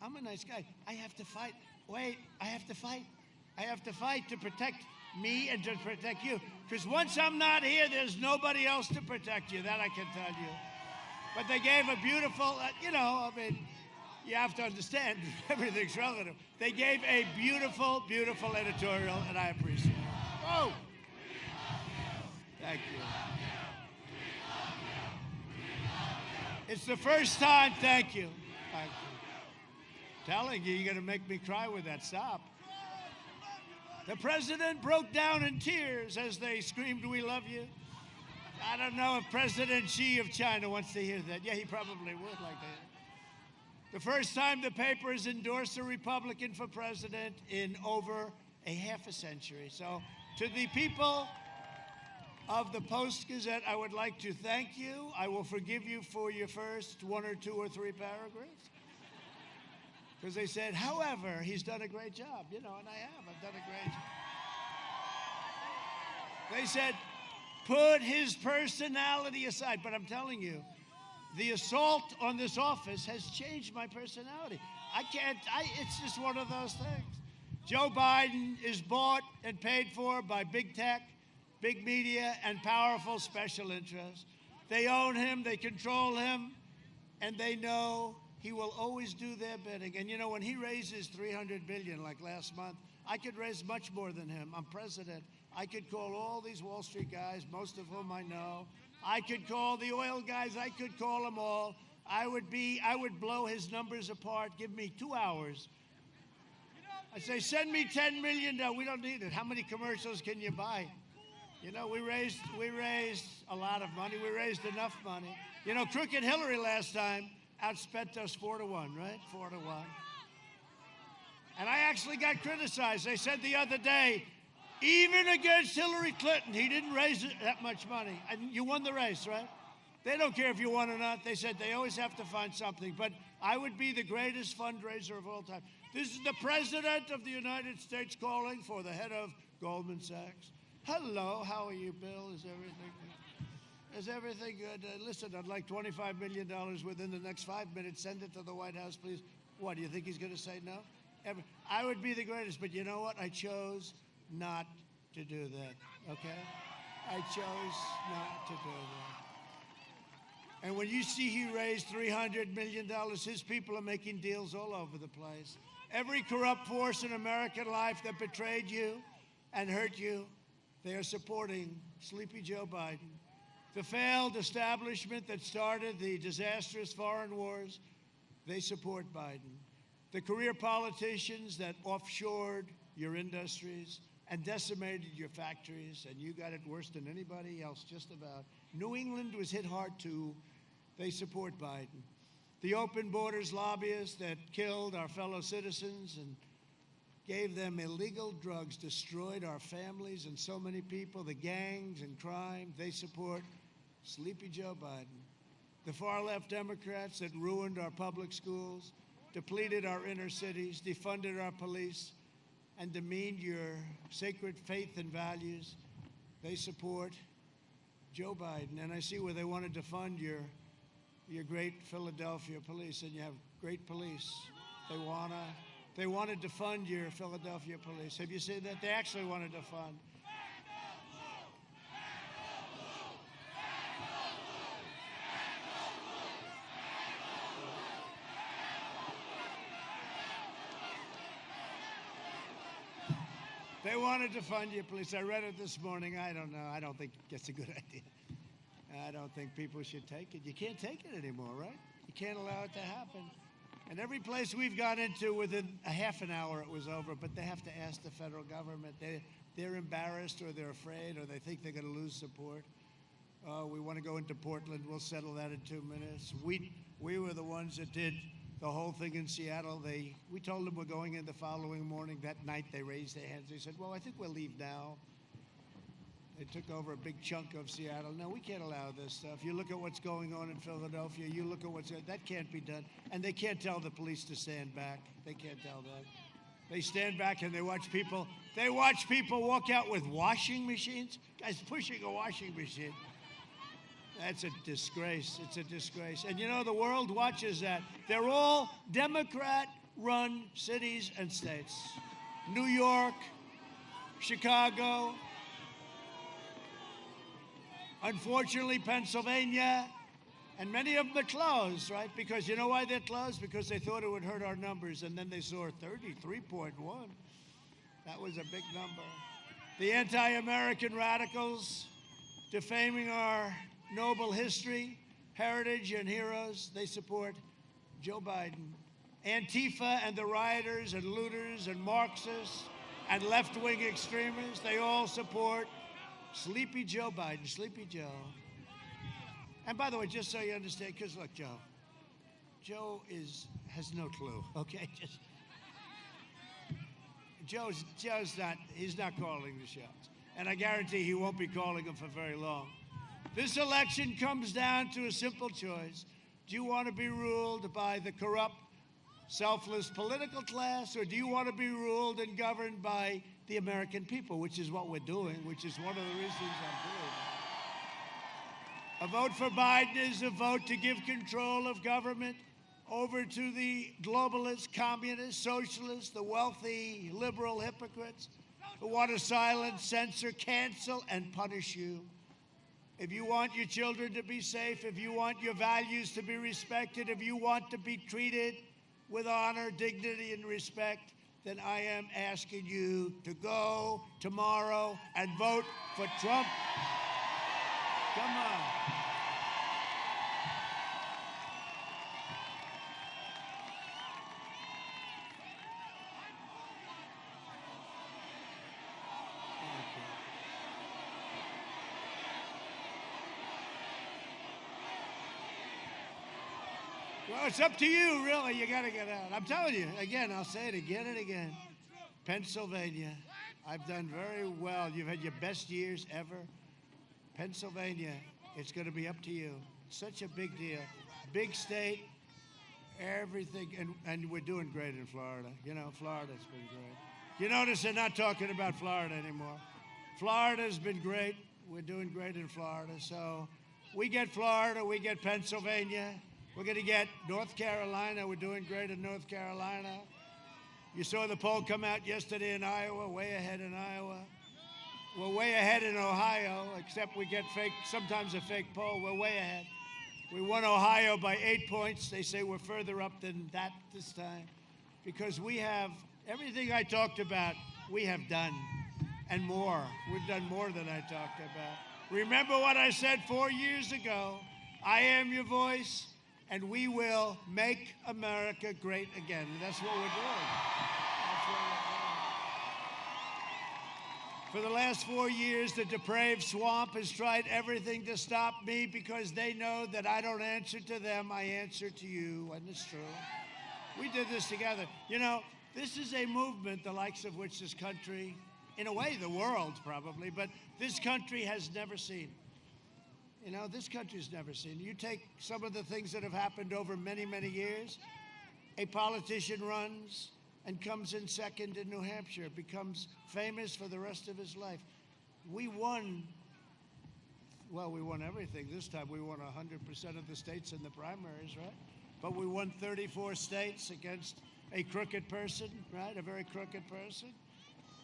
I'm a nice guy. I have to fight. Wait, I have to fight. I have to fight to protect me and to protect you. Because once I'm not here, there's nobody else to protect you. That I can tell you. But they gave a beautiful, you have to understand, everything's relative. They gave a beautiful, beautiful editorial, and I appreciate it. Oh! Thank you. It's the first time, thank you. Thank you. Telling you, you're going to make me cry with that. Stop. The president broke down in tears as they screamed, we love you. I don't know if President Xi of China wants to hear that. Yeah, he probably would like that. The first time the paper has endorsed a Republican for president in over a half a century. So to the people of the Post-Gazette, I would like to thank you. I will forgive you for your first 1 or 2 or 3 paragraphs. Because they said, however, he's done a great job. You know, and I have. I've done a great job. They said, put his personality aside. But I'm telling you, the assault on this office has changed my personality. It's just one of those things. Joe Biden is bought and paid for by big tech, big media, and powerful special interests. They own him, they control him, and they know he will always do their bidding. And you know, when he raises $300 billion like last month, I could raise much more than him. I'm president. I could call all these Wall Street guys, most of whom I know. I could call the oil guys. I could call them all. I would blow his numbers apart. Give me 2 hours. I say, send me $10 million. No, we don't need it. How many commercials can you buy? You know, we raised a lot of money. We raised enough money. You know, Crooked Hillary last time outspent us 4-1, right? 4-1. And I actually got criticized. They said the other day, even against Hillary Clinton, he didn't raise that much money. And you won the race, right? They don't care if you won or not. They said they always have to find something. But I would be the greatest fundraiser of all time. This is the President of the United States calling for the head of Goldman Sachs. Hello, how are you, Bill? Is everything good? Is everything good? Listen, I'd like $25 million within the next 5 minutes. Send it to the White House, please. What, do you think he's going to say no? I would be the greatest, but you know what? I chose not to do that, okay? I chose not to do that. And when you see he raised $300 million, his people are making deals all over the place. Every corrupt force in American life that betrayed you and hurt you, they are supporting Sleepy Joe Biden. The failed establishment that started the disastrous foreign wars, they support Biden. The career politicians that offshored your industries and decimated your factories, and you got it worse than anybody else, just about. New England was hit hard too. They support Biden. The open borders lobbyists that killed our fellow citizens and gave them illegal drugs, destroyed our families and so many people, the gangs and crime, they support Sleepy Joe Biden. The far-left Democrats that ruined our public schools, depleted our inner cities, defunded our police, and demeaned your sacred faith and values, they support Joe Biden. And I see where they wanted to fund your great Philadelphia police, and you have great police. They wanted to fund your Philadelphia police. Have you seen that? They actually wanted to fund. They wanted to fund your police. I read it this morning. I don't know. I don't think it's a good idea. I don't think people should take it. You can't take it anymore, right? You can't allow it to happen. And every place we've gone into, within a half an hour it was over, but they have to ask the federal government. They're embarrassed or they're afraid or they think they're going to lose support. We want to go into Portland. We'll settle that in 2 minutes. We were the ones that did the whole thing in Seattle. We told them we're going in the following morning. That night they raised their hands. They said, well, I think we'll leave now. They took over a big chunk of Seattle. No, we can't allow this stuff. You look at what's going on in Philadelphia. You look at that can't be done. And they can't tell the police to stand back. They can't tell that. They stand back and they watch people. They watch people walk out with washing machines. Guys pushing a washing machine. That's a disgrace. It's a disgrace. And you know, the world watches that. They're all Democrat-run cities and states. New York, Chicago, unfortunately, Pennsylvania, and many of them are closed, right? Because you know why they're closed? Because they thought it would hurt our numbers, and then they saw 33.1. That was a big number. The anti-American radicals defaming our noble history, heritage, and heroes, they support Joe Biden. Antifa and the rioters and looters and Marxists and left-wing extremists, they all support Sleepy Joe Biden, Sleepy Joe. And by the way, just so you understand, because look, Joe has no clue, okay? He's not calling the shots. And I guarantee he won't be calling them for very long. This election comes down to a simple choice. Do you want to be ruled by the corrupt, selfless political class, or do you want to be ruled and governed by the American people, which is what we're doing, which is one of the reasons I'm doing it. A vote for Biden is a vote to give control of government over to the globalists, communists, socialists, the wealthy, liberal hypocrites who want to silence, censor, cancel, and punish you. If you want your children to be safe, if you want your values to be respected, if you want to be treated with honor, dignity, and respect, then I am asking you to go tomorrow and vote for Trump. Come on. Well, it's up to you, really. You got to get out. I'm telling you, again, I'll say it again and again. Pennsylvania, I've done very well. You've had your best years ever. Pennsylvania, it's going to be up to you. such a big deal. Big state, everything, and we're doing great in Florida. You know, Florida's been great. You notice they're not talking about Florida anymore. Florida's been great. We're doing great in Florida. So we get Florida, we get Pennsylvania. We're going to get North Carolina. We're doing great in North Carolina. You saw the poll come out yesterday in Iowa, way ahead in Iowa. We're way ahead in Ohio, except we get sometimes a fake poll. We're way ahead. We won Ohio by 8 points. They say we're further up than that this time because we have everything I talked about, we have done, and more. We've done more than I talked about. Remember what I said 4 years ago. I am your voice, and we will make America great again. And that's what we're doing. That's what we're doing. For the last 4 years, the depraved swamp has tried everything to stop me because they know that I don't answer to them, I answer to you, and it's true. We did this together. You know, this is a movement the likes of which this country, in a way the world probably, but this country has never seen. You know, this country's never seen. You take some of the things that have happened over many, many years. A politician runs and comes in second in New Hampshire, becomes famous for the rest of his life. We won, well, we won everything this time. We won 100% of the states in the primaries, right? But we won 34 states against a crooked person, right? A very crooked person.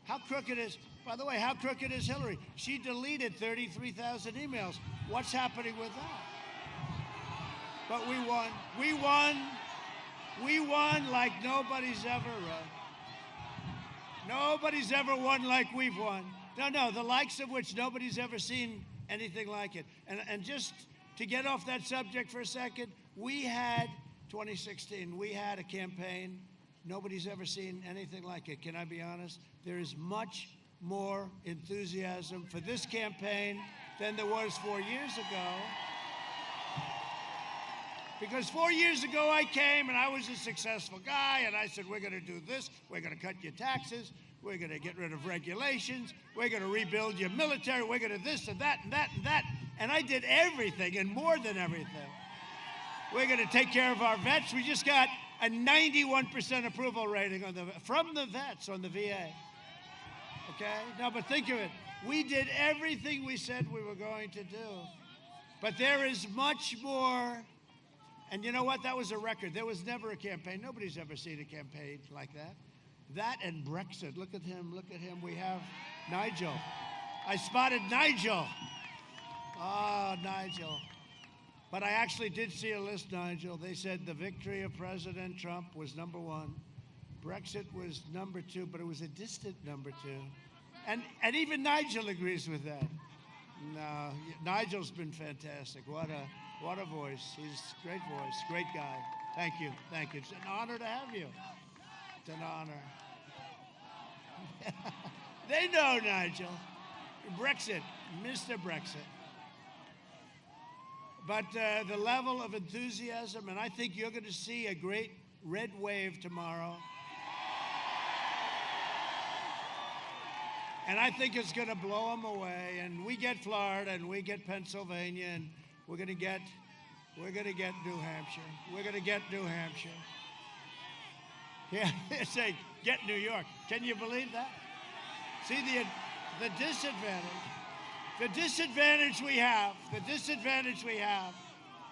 How crooked is, by the way, how crooked is Hillary? She deleted 33,000 emails. What's happening with that? But we won. We won. We won like nobody's ever run. Nobody's ever won like we've won. No, the likes of which nobody's ever seen anything like it. And just to get off that subject for a second, we had, 2016, we had a campaign. Nobody's ever seen anything like it. Can I be honest? There is much more enthusiasm for this campaign than there was 4 years ago. Because 4 years ago I came and I was a successful guy and I said, we're going to do this, we're going to cut your taxes, we're going to get rid of regulations, we're going to rebuild your military, we're going to this and that and that and that. And I did everything and more than everything. We're going to take care of our vets. We just got a 91% approval rating from the vets on the VA. Okay? Now, but think of it. We did everything we said we were going to do. But there is much more. And you know what? That was a record. There was never a campaign. Nobody's ever seen a campaign like that. That and Brexit. Look at him. Look at him. We have Nigel. I spotted Nigel. Oh, Nigel. But I actually did see a list, Nigel. They said the victory of President Trump was number one. Brexit was number two, but it was a distant number two. And even Nigel agrees with that. No, Nigel's been fantastic. What a voice. He's a great voice, great guy. Thank you, thank you. It's an honor to have you. It's an honor. They know, Nigel. Brexit, Mr. Brexit. But the level of enthusiasm, and I think you're going to see a great red wave tomorrow. And I think it's going to blow them away. And we get Florida, and we get Pennsylvania, and we're going to get New Hampshire. We're going to get New Hampshire. Yeah, they're saying, get New York. Can you believe that? See the disadvantage. The disadvantage we have,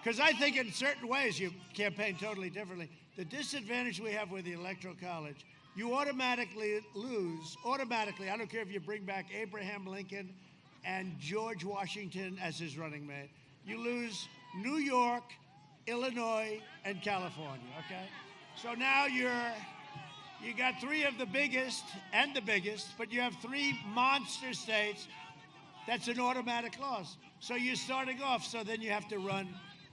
because I think in certain ways you campaign totally differently. The disadvantage we have with the Electoral College, you automatically lose, I don't care if you bring back Abraham Lincoln and George Washington as his running mate. You lose New York, Illinois, and California, okay? So now you got three of the biggest, but you have three monster states. That's an automatic loss. So you're starting off, so then you have to run.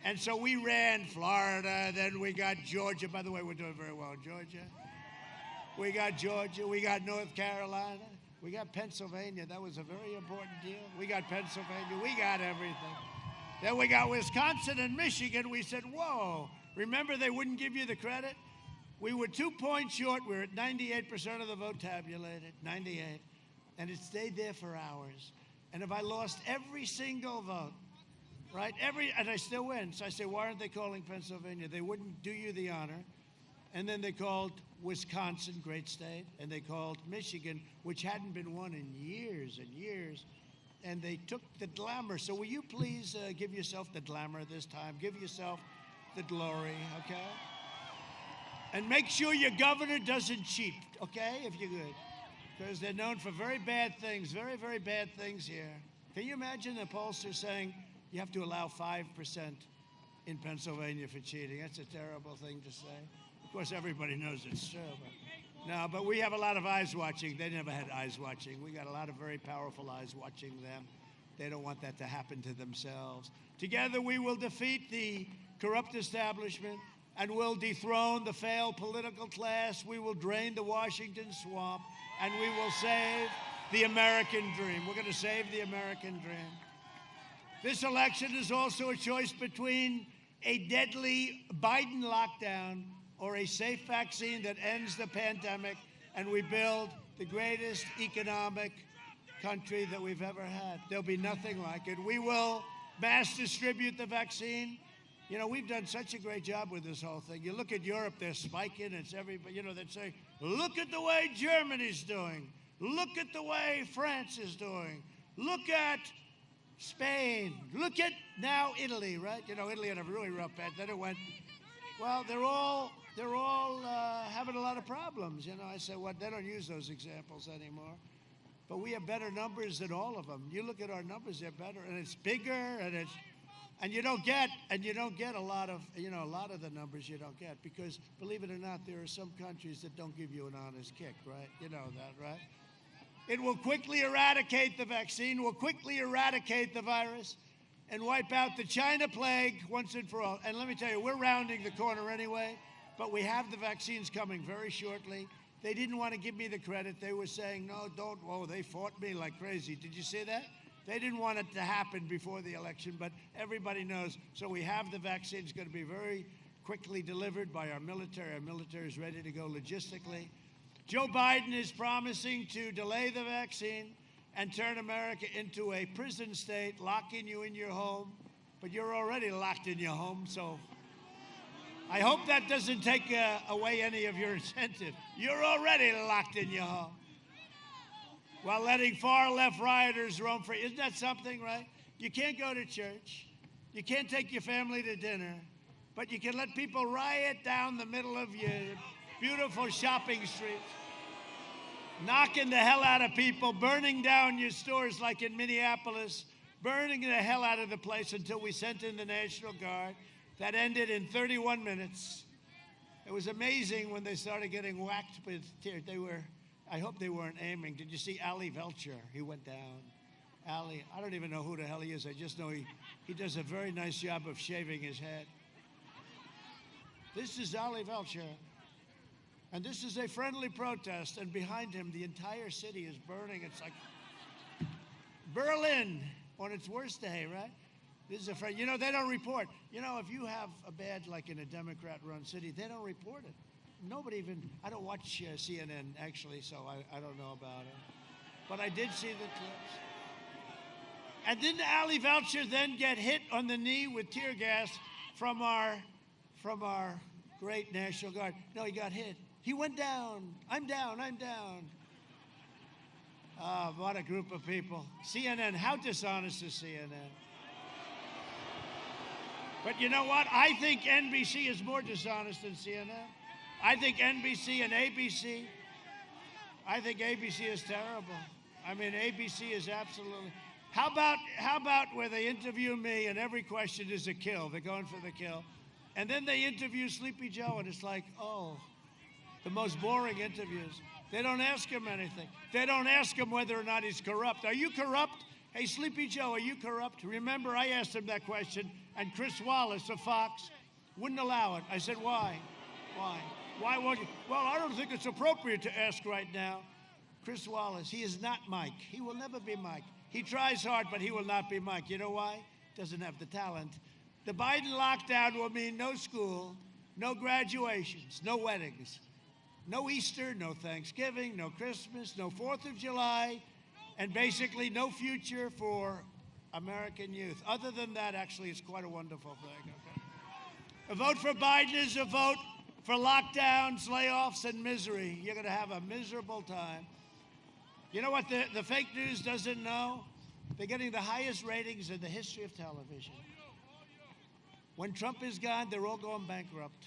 And so we ran Florida, then we got Georgia. By the way, we're doing very well in Georgia. We got Georgia, we got North Carolina, we got Pennsylvania. That was a very important deal. We got Pennsylvania, we got everything. Then we got Wisconsin and Michigan. We said, whoa, remember they wouldn't give you the credit? We were 2 points short. We were at 98% of the vote tabulated, 98. And it stayed there for hours. And if I lost every single vote, right? And I still win. So I say, why aren't they calling Pennsylvania? They wouldn't do you the honor. And then they called Wisconsin, great state, and they called Michigan, which hadn't been won in years and years, and they took the glamour. So will you please give yourself the glamour this time? Give yourself the glory, okay? And make sure your governor doesn't cheat, okay, if you're good. Because they're known for very bad things, very, very bad things here. Can you imagine the pollster saying you have to allow 5% in Pennsylvania for cheating? That's a terrible thing to say. Of course, everybody knows it's true. But we have a lot of eyes watching. They never had eyes watching. We got a lot of very powerful eyes watching them. They don't want that to happen to themselves. Together, we will defeat the corrupt establishment and will dethrone the failed political class. We will drain the Washington swamp, and we will save the American dream. We're going to save the American dream. This election is also a choice between a deadly Biden lockdown or a safe vaccine that ends the pandemic, and we build the greatest economic country that we've ever had. There'll be nothing like it. We will mass distribute the vaccine. You know, we've done such a great job with this whole thing. You look at Europe, they're spiking. It's everybody, you know, they'd say, look at the way Germany's doing. Look at the way France is doing. Look at Spain. Look at now Italy, right? You know, Italy had a really rough patch. Then it went, well, they're all having a lot of problems. You know, I said, well, they don't use those examples anymore. But we have better numbers than all of them. You look at our numbers; they're better, and it's bigger, and you don't get a lot of the numbers you don't get because, believe it or not, there are some countries that don't give you an honest kick, right? You know that, right? It will quickly eradicate the vaccine, will quickly eradicate the virus, and wipe out the China plague once and for all. And let me tell you, we're rounding the corner anyway, but we have the vaccines coming very shortly. They didn't want to give me the credit. They were saying, no, don't. Oh, they fought me like crazy. Did you see that? They didn't want it to happen before the election, but everybody knows. So we have the vaccines going to be very quickly delivered by our military. Our military is ready to go logistically. Joe Biden is promising to delay the vaccine and turn America into a prison state, locking you in your home. But you're already locked in your home, so I hope that doesn't take away any of your incentive. You're already locked in your home while letting far-left rioters roam free. Isn't that something, right? You can't go to church. You can't take your family to dinner. But you can let people riot down the middle of your beautiful shopping streets, knocking the hell out of people, burning down your stores like in Minneapolis, burning the hell out of the place until we sent in the National Guard. That ended in 31 minutes. It was amazing when they started getting whacked with tears. I hope they weren't aiming. Did you see Ali Velcher? He went down. Ali, I don't even know who the hell he is. I just know he does a very nice job of shaving his head. This is Ali Velcher. And this is a friendly protest, and behind him, the entire city is burning. It's like Berlin on its worst day, right? This is you know, they don't report. You know, if you have a bad, like in a Democrat-run city, they don't report it. Nobody even, I don't watch CNN, actually, so I don't know about it. But I did see the clips. And didn't Ali Velcher then get hit on the knee with tear gas from our great National Guard? No, he got hit. He went down. I'm down. I'm down. What a group of people. CNN, how dishonest is CNN? But you know what? I think NBC is more dishonest than CNN. I think NBC and ABC, I think ABC is terrible. I mean, ABC is absolutely. How about where they interview me and every question is a kill? They're going for the kill. And then they interview Sleepy Joe and it's like, oh, the most boring interviews. They don't ask him anything. They don't ask him whether or not he's corrupt. Are you corrupt? Hey, Sleepy Joe, are you corrupt? Remember, I asked him that question, and Chris Wallace of Fox wouldn't allow it. I said, why? Why? Why won't you? Well, I don't think it's appropriate to ask right now. Chris Wallace, he is not Mike. He will never be Mike. He tries hard, but he will not be Mike. You know why? Doesn't have the talent. The Biden lockdown will mean no school, no graduations, no weddings, no Easter, no Thanksgiving, no Christmas, no 4th of July, and basically no future for American youth. Other than that, actually, it's quite a wonderful thing. Okay? A vote for Biden is a vote for lockdowns, layoffs, and misery. You're going to have a miserable time. You know what the fake news doesn't know? They're getting the highest ratings in the history of television. When Trump is gone, they're all going bankrupt.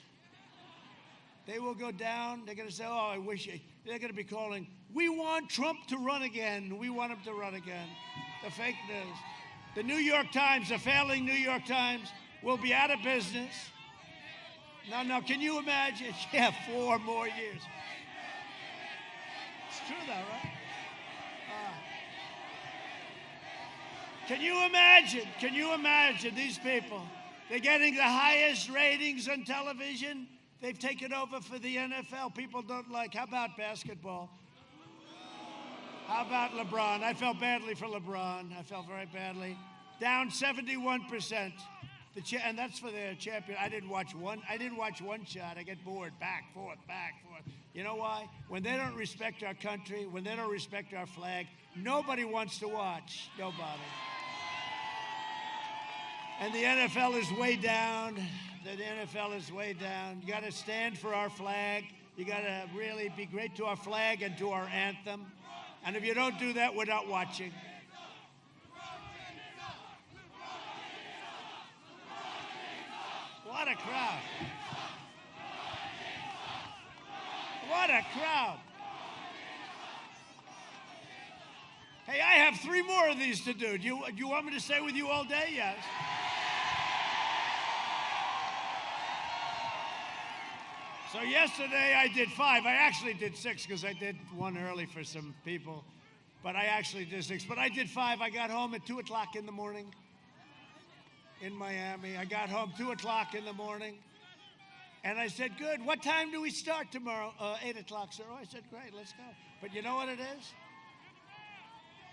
They will go down. They're going to say, oh, I wish it. They're going to be calling, we want Trump to run again. We want him to run again. The fake news. The New York Times, the failing New York Times, will be out of business. No, can you imagine? Yeah, 4 more years. It's true though, right? Can you imagine these people? They're getting the highest ratings on television. They've taken over for the NFL. People don't like. How about basketball? How about LeBron? I felt badly for LeBron. I felt very badly. Down 71%. And that's for their champion. I didn't watch one shot. I get bored. Back, forth, back, forth. You know why? When they don't respect our country, when they don't respect our flag, nobody wants to watch. Nobody. And the NFL is way down. The NFL is way down. You got to stand for our flag. You got to really be great to our flag and to our anthem. And if you don't do that, we're not watching. What a crowd. What a crowd. Hey, I have 3 more of these to do. Do you want me to stay with you all day? Yes. So yesterday I did 5. I actually did 6 because I did one early for some people. But I actually did 6. But I did 5. I got home at 2 o'clock in the morning in Miami. I got home 2 o'clock in the morning. And I said, good. What time do we start tomorrow? 8 o'clock, sir. Oh, I said, great, let's go. But you know what it is?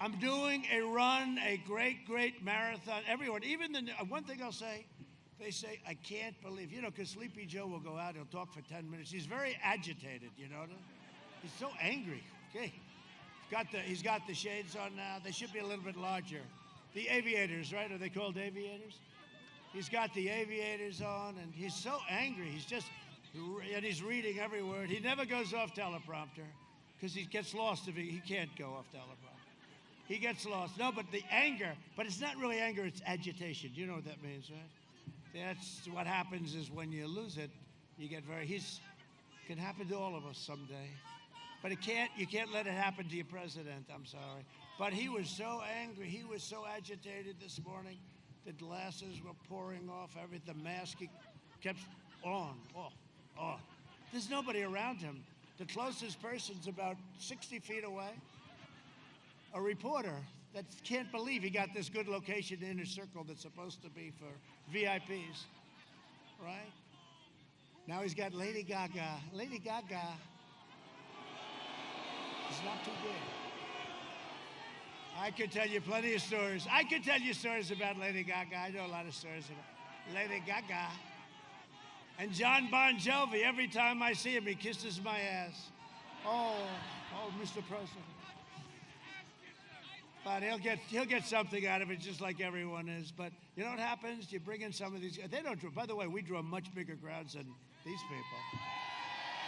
I'm doing a run, a great, great marathon. Everyone, even one thing I'll say, they say, I can't believe, because Sleepy Joe will go out, he'll talk for 10 minutes. He's very agitated, He's so angry. Okay. He's got the shades on now. They should be a little bit larger. The aviators, right? Are they called aviators? He's got the aviators on, and he's so angry. And he's reading every word. He never goes off teleprompter because he gets lost if he can't go off teleprompter. He gets lost. No, but the anger, but it's not really anger, it's agitation. You know what that means, right? That's what happens is when you lose it, you get can happen to all of us someday. But you can't let it happen to your president, I'm sorry. But he was so angry, he was so agitated this morning. The glasses were pouring off, the mask he kept on. There's nobody around him. The closest person's about 60 feet away. A reporter that can't believe he got this good location in a circle that's supposed to be for VIPs, right? Now he's got Lady Gaga. Lady Gaga is not too big. I could tell you plenty of stories. I could tell you stories about Lady Gaga. I know a lot of stories about Lady Gaga. And John Bon Jovi, every time I see him, he kisses my ass. Oh, Mr. President. But he'll get something out of it, just like everyone is. But you know what happens? You bring in some of these. They don't. By the way, we draw much bigger crowds than these people.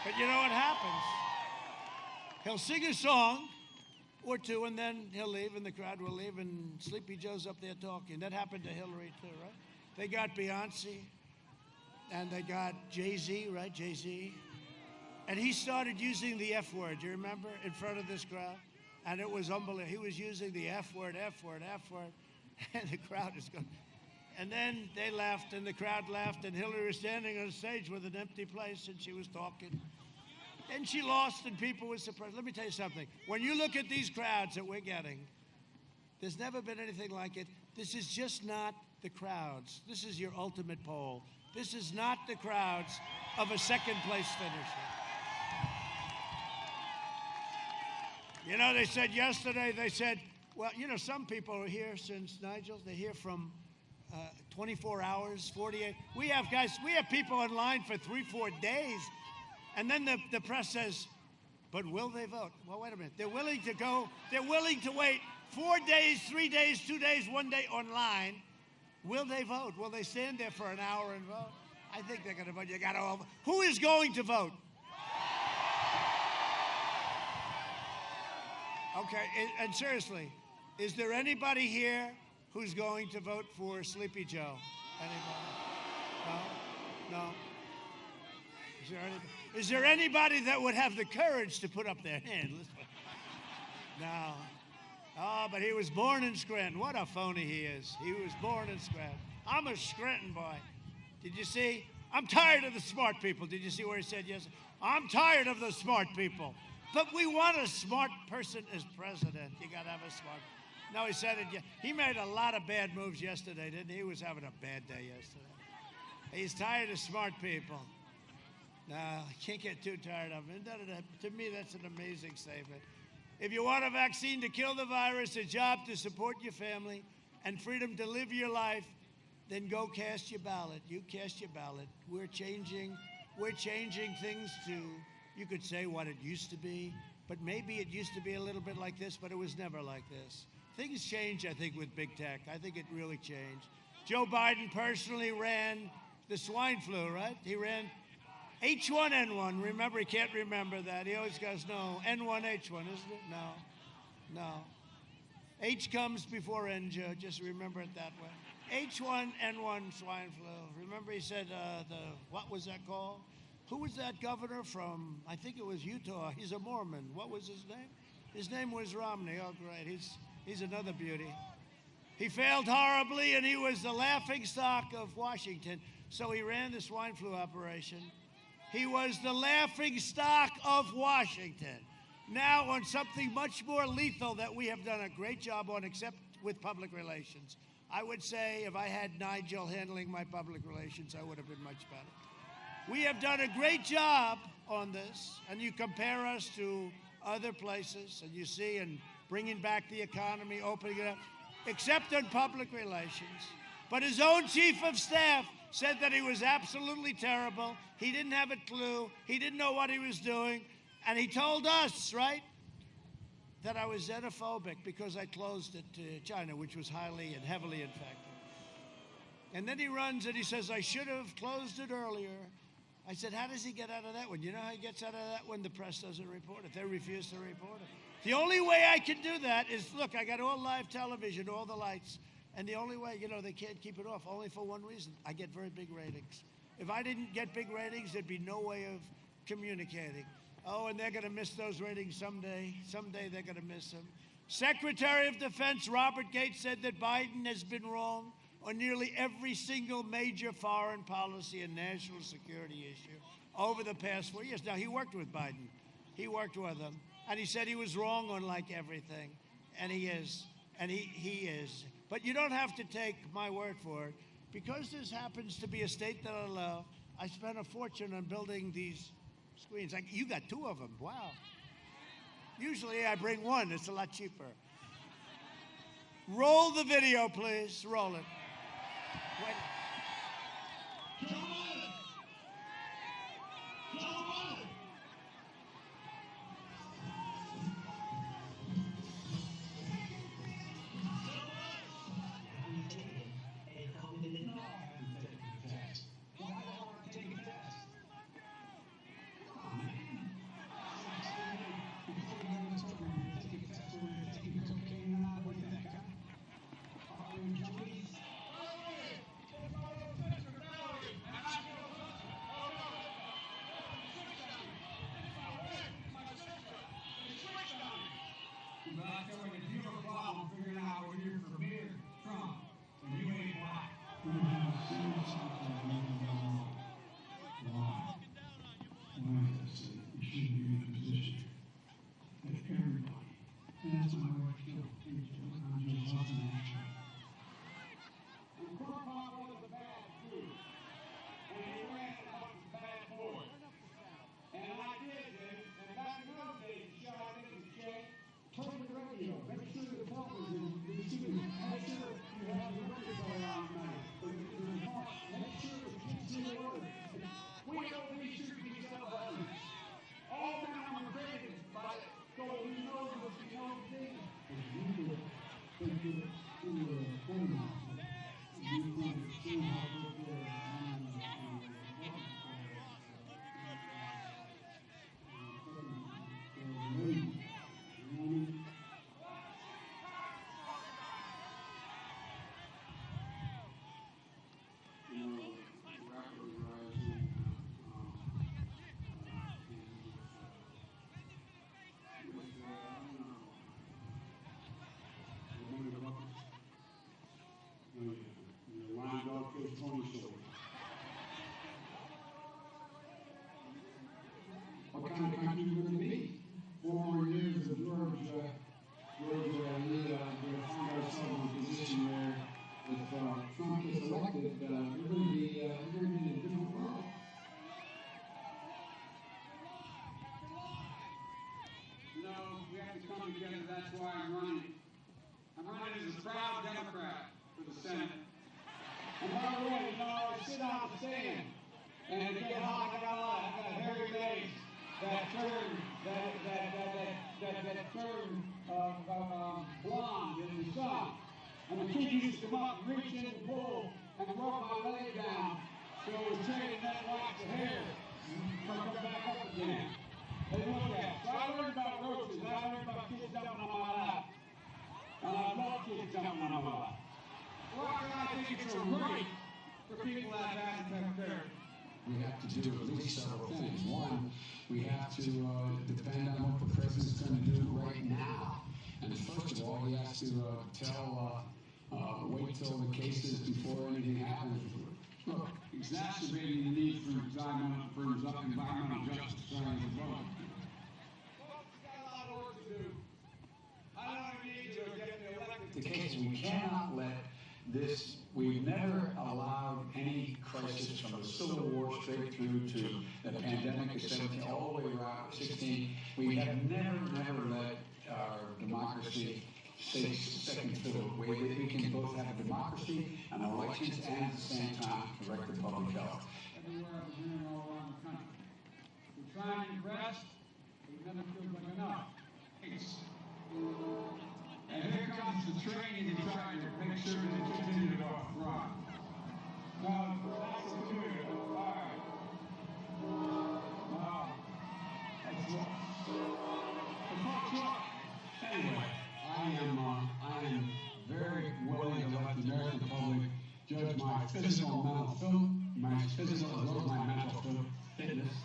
But you know what happens? He'll sing a song or two, and then he'll leave, and the crowd will leave, and Sleepy Joe's up there talking. That happened to Hillary too, right? They got Beyonce, and they got Jay-Z, right? Jay-Z, and he started using the F word. Do you remember in front of this crowd? And it was unbelievable. He was using the F word, and the crowd is going. And then they laughed, and the crowd laughed, and Hillary was standing on stage with an empty place, and she was talking. And she lost, and people were surprised. Let me tell you something. When you look at these crowds that we're getting, there's never been anything like it. This is just not the crowds. This is your ultimate poll. This is not the crowds of a second-place finisher. They said yesterday, well, some people are here since, Nigel, they're here from 24 hours, 48. We have people online for 3-4 days. And then the press says, but will they vote? Well, wait a minute. They're willing to wait 4 days, 3 days, 2 days, 1 day online. Will they vote? Will they stand there for an hour and vote? I think they're going to vote. You got to all. Who is going to vote? Okay, and seriously, is there anybody here who's going to vote for Sleepy Joe? Anybody? No? No? Is there anybody that would have the courage to put up their hand? No. Oh, but he was born in Scranton. What a phony he is. He was born in Scranton. I'm a Scranton boy. Did you see? I'm tired of the smart people. Did you see where he said yes? I'm tired of the smart people. But we want a smart person as president. You got to have a smart. No, he said it. He made a lot of bad moves yesterday, didn't he? He was having a bad day yesterday. He's tired of smart people. No, I can't get too tired of him. To me, that's an amazing statement. If you want a vaccine to kill the virus, a job to support your family, and freedom to live your life, then go cast your ballot. You cast your ballot. We're changing things to, you could say, what it used to be, but maybe it used to be a little bit like this, but it was never like this. Things change, I think, with big tech. I think it really changed. Joe Biden personally ran the swine flu, right? He ran H1N1. Remember, he can't remember that. He always goes, no, N1H1, isn't it? No. H comes before N, Joe. Just remember it that way. H1N1 swine flu. Remember he said, what was that called? Who was that governor from, I think it was Utah. He's a Mormon. What was his name? His name was Romney. Oh, great. He's another beauty. He failed horribly, and he was the laughingstock of Washington. So he ran the swine flu operation. He was the laughingstock of Washington. Now on something much more lethal that we have done a great job on, except with public relations. I would say if I had Nigel handling my public relations, I would have been much better. We have done a great job on this, and you compare us to other places, and you see, and bringing back the economy, opening it up, except on public relations. But his own chief of staff said that he was absolutely terrible. He didn't have a clue. He didn't know what he was doing. And he told us, right, that I was xenophobic because I closed it to China, which was highly and heavily infected. And then he runs and he says, I should have closed it earlier. I said, how does he get out of that one? You know how he gets out of that one? The press doesn't report it. They refuse to report it. The only way I can do that is, look, I got all live television, all the lights. And the only way, they can't keep it off, only for one reason. I get very big ratings. If I didn't get big ratings, there'd be no way of communicating. Oh, and they're going to miss those ratings someday. Someday they're going to miss them. Secretary of Defense Robert Gates said that Biden has been wrong on nearly every single major foreign policy and national security issue over the past 4 years. Now, he worked with Biden. He worked with him. And he said he was wrong on like everything. And he is. And he is. But you don't have to take my word for it. Because this happens to be a state that I love, I spent a fortune on building these screens. You got 2 of them. Wow. Usually I bring 1. It's a lot cheaper. Roll the video, please. Roll it. Wait. come together. That's why I'm running. I'm running as a proud Democrat for the Senate. And by the way, you know, I sit on the stand and get hot. I got hairy legs that turn blonde in the sun. And the kid used to come up and reach in the pool and rub my leg down so it was straight and then wax the hair and come back up again. They look at it. So I learned about roaches. I learned about kids jumping on my lap. And I love kids jumping on my lap. Why do I think it's a right for people that have therapy? We have to do at least several things. One, we have to depend on what the president's going to do right now. And first of all, he has to wait till the cases before anything happens. Look, exacerbating the need for environmental justice starting to vote. The case, we cannot let this, we've never allowed any crisis from the Civil War straight through to the pandemic of 17, all the way around 16. We have never let our democracy take second fiddle. We can both have a democracy and elections and at the same time correct the public health. Everywhere I've been hearing all around the country. We're trying to rest, but it never feels like enough. And here comes the training to try to make sure that it continues off front. Now, that's a good all right. Wow. That's anyway, I am very willing to let the American public judge my physical and mental as well as my mental fitness.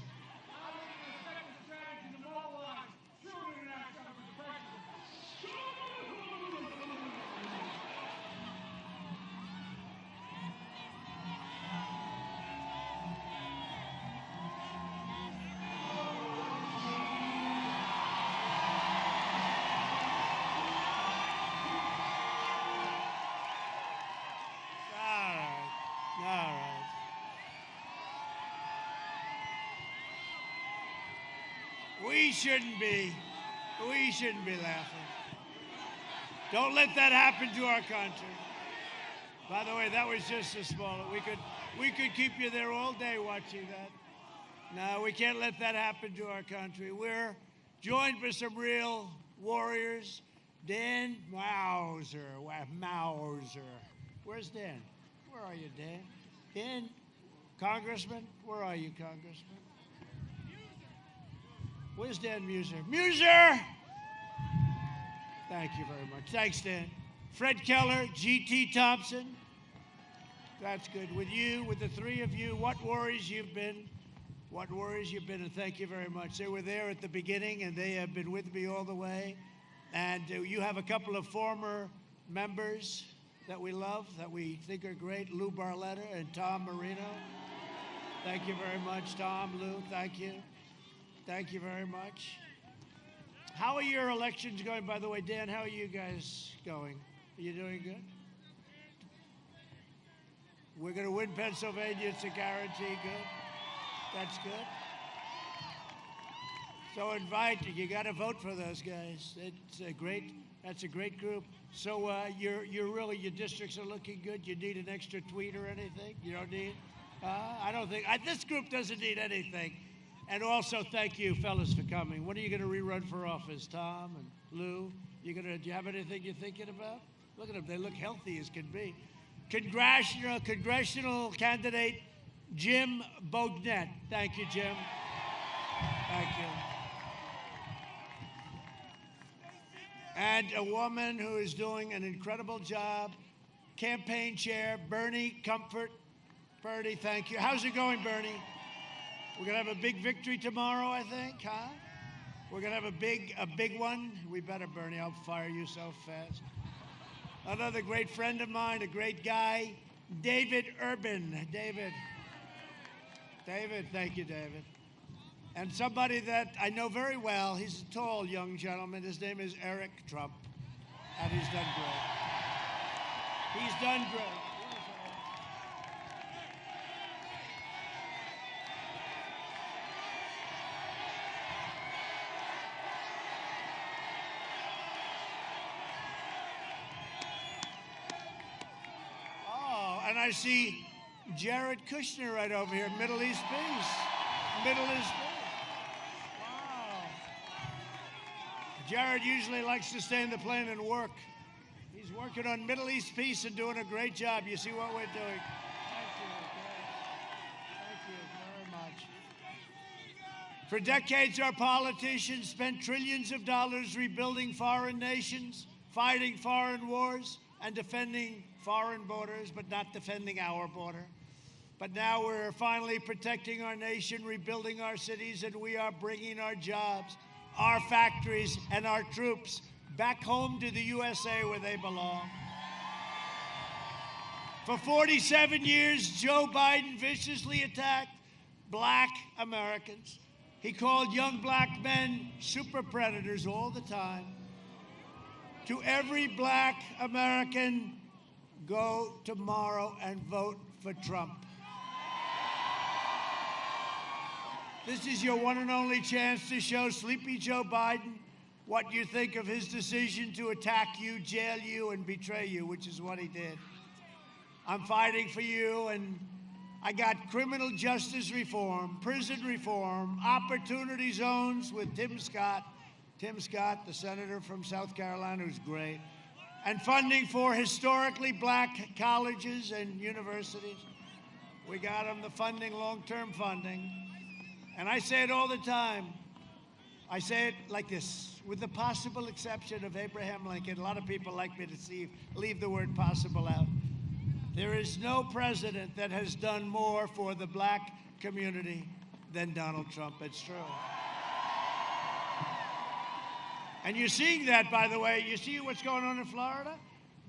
We shouldn't be laughing. Don't let that happen to our country. By the way, that was just a small, we could keep you there all day watching that. No, we can't let that happen to our country. We're joined by some real warriors. Dan Mauser. Where's Dan? Where are you, Dan? Dan, Congressman? Where are you, Congressman? Where's Dan Muser? Muser! Thank you very much. Thanks, Dan. Fred Keller, G.T. Thompson. That's good. With you, with the three of you, what warriors you've been. What warriors you've been, and thank you very much. They were there at the beginning, and they have been with me all the way. And you have a couple of former members that we love, that we think are great, Lou Barletta and Tom Marino. Thank you very much, Tom, Lou. Thank you. Thank you very much. How are your elections going, by the way? Dan, how are you guys going? Are you doing good? We're going to win Pennsylvania. It's a guarantee. Good. That's good. So you got to vote for those guys. That's a great group. So your districts are looking good. You need an extra tweet or anything? You don't need? I don't think, this group doesn't need anything. And also, thank you, fellas, for coming. When are you going to rerun for office, Tom and Lou? Do you have anything you're thinking about? Look at them. They look healthy as can be. Congressional candidate Jim Bognet. Thank you, Jim. Thank you. And a woman who is doing an incredible job, campaign chair, Bernie Comfort. Bernie, thank you. How's it going, Bernie? We're going to have a big victory tomorrow, I think, huh? We're going to have a big one. We better, Bernie. I'll fire you so fast. Another great friend of mine, a great guy, David Urban. David, thank you, David. And somebody that I know very well, he's a tall young gentleman. His name is Eric Trump. And he's done great. He's done great. I see Jared Kushner right over here, Middle East Peace. Middle East Peace. Wow. Jared usually likes to stay in the plane and work. He's working on Middle East Peace and doing a great job. You see what we're doing? Thank you. Thank you very much. For decades, our politicians spent trillions of dollars rebuilding foreign nations, fighting foreign wars, and defending foreign borders, but not defending our border. But now we're finally protecting our nation, rebuilding our cities, and we are bringing our jobs, our factories, and our troops back home to the USA where they belong. For 47 years, Joe Biden viciously attacked black Americans. He called young black men super predators all the time. To every black American, go tomorrow and vote for Trump. This is your one and only chance to show Sleepy Joe Biden what you think of his decision to attack you, jail you, and betray you, which is what he did. I'm fighting for you, and I got criminal justice reform, prison reform, opportunity zones with Tim Scott, the senator from South Carolina, who's great, and funding for historically black colleges and universities. We got them the funding, long-term funding. And I say it all the time. I say it like this, with the possible exception of Abraham Lincoln. A lot of people like me to leave the word possible out. There is no president that has done more for the black community than Donald Trump. It's true. And you're seeing that, by the way. You see what's going on in Florida?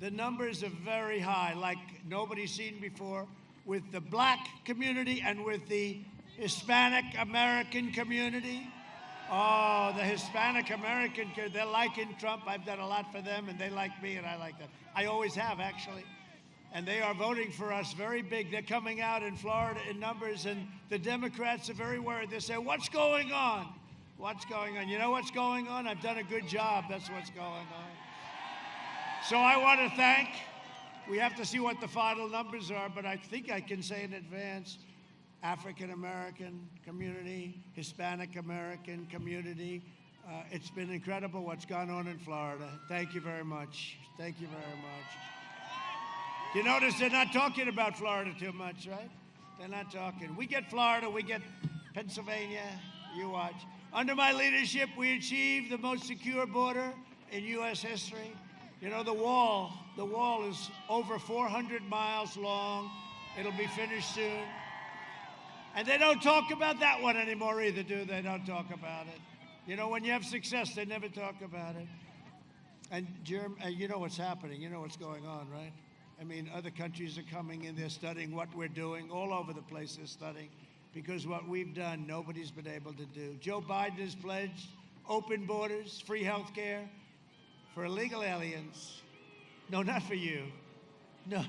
The numbers are very high, like nobody's seen before, with the black community and with the Hispanic American community. Oh, the Hispanic American, they're liking Trump. I've done a lot for them, and they like me, and I like them. I always have, actually. And they are voting for us very big. They're coming out in Florida in numbers, and the Democrats are very worried. They say, what's going on? What's going on? You know what's going on? I've done a good job. That's what's going on. So I want to thank, we have to see what the final numbers are, but I think I can say in advance, African American community, Hispanic American community. It's been incredible what's gone on in Florida. Thank you very much. Thank you very much. You notice they're not talking about Florida too much, right? They're not talking. We get Florida, we get Pennsylvania, you watch. Under my leadership, we achieved the most secure border in U.S. history. You know, the wall is over 400 miles long. It'll be finished soon. And they don't talk about that one anymore either, do they? Don't talk about it. You know, when you have success, they never talk about it. And you know what's happening. You know what's going on, right? I mean, other countries are coming in. They're studying what we're doing. All over the place they're studying. Because what we've done, nobody's been able to do. Joe Biden has pledged open borders, free health care for illegal aliens. No, not for you. No.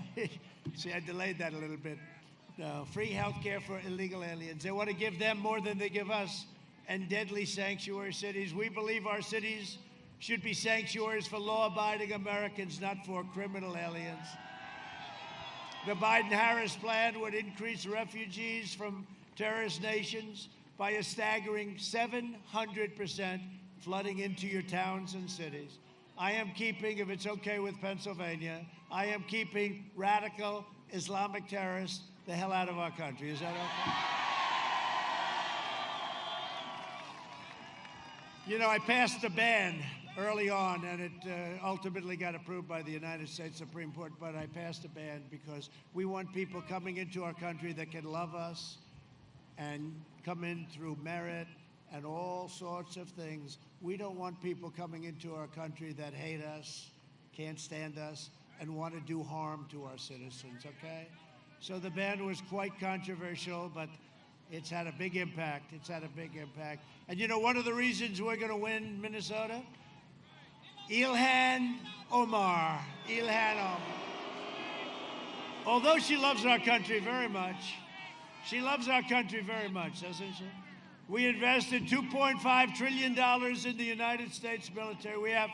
See, I delayed that a little bit. No, free health care for illegal aliens. They want to give them more than they give us. And deadly sanctuary cities. We believe our cities should be sanctuaries for law-abiding Americans, not for criminal aliens. The Biden-Harris plan would increase refugees from terrorist nations by a staggering 700%, flooding into your towns and cities. I am keeping, if it's okay with Pennsylvania, I am keeping radical Islamic terrorists the hell out of our country. Is that okay? You know, I passed a ban early on, and it ultimately got approved by the United States Supreme Court, but I passed a ban because we want people coming into our country that can love us and come in through merit and all sorts of things. We don't want people coming into our country that hate us, can't stand us, and want to do harm to our citizens, okay? So the ban was quite controversial, but it's had a big impact. It's had a big impact. And you know, one of the reasons we're going to win Minnesota? Ilhan Omar. Ilhan Omar. Although she loves our country very much, she loves our country very much, doesn't she? We invested $2.5 trillion in the United States military. We have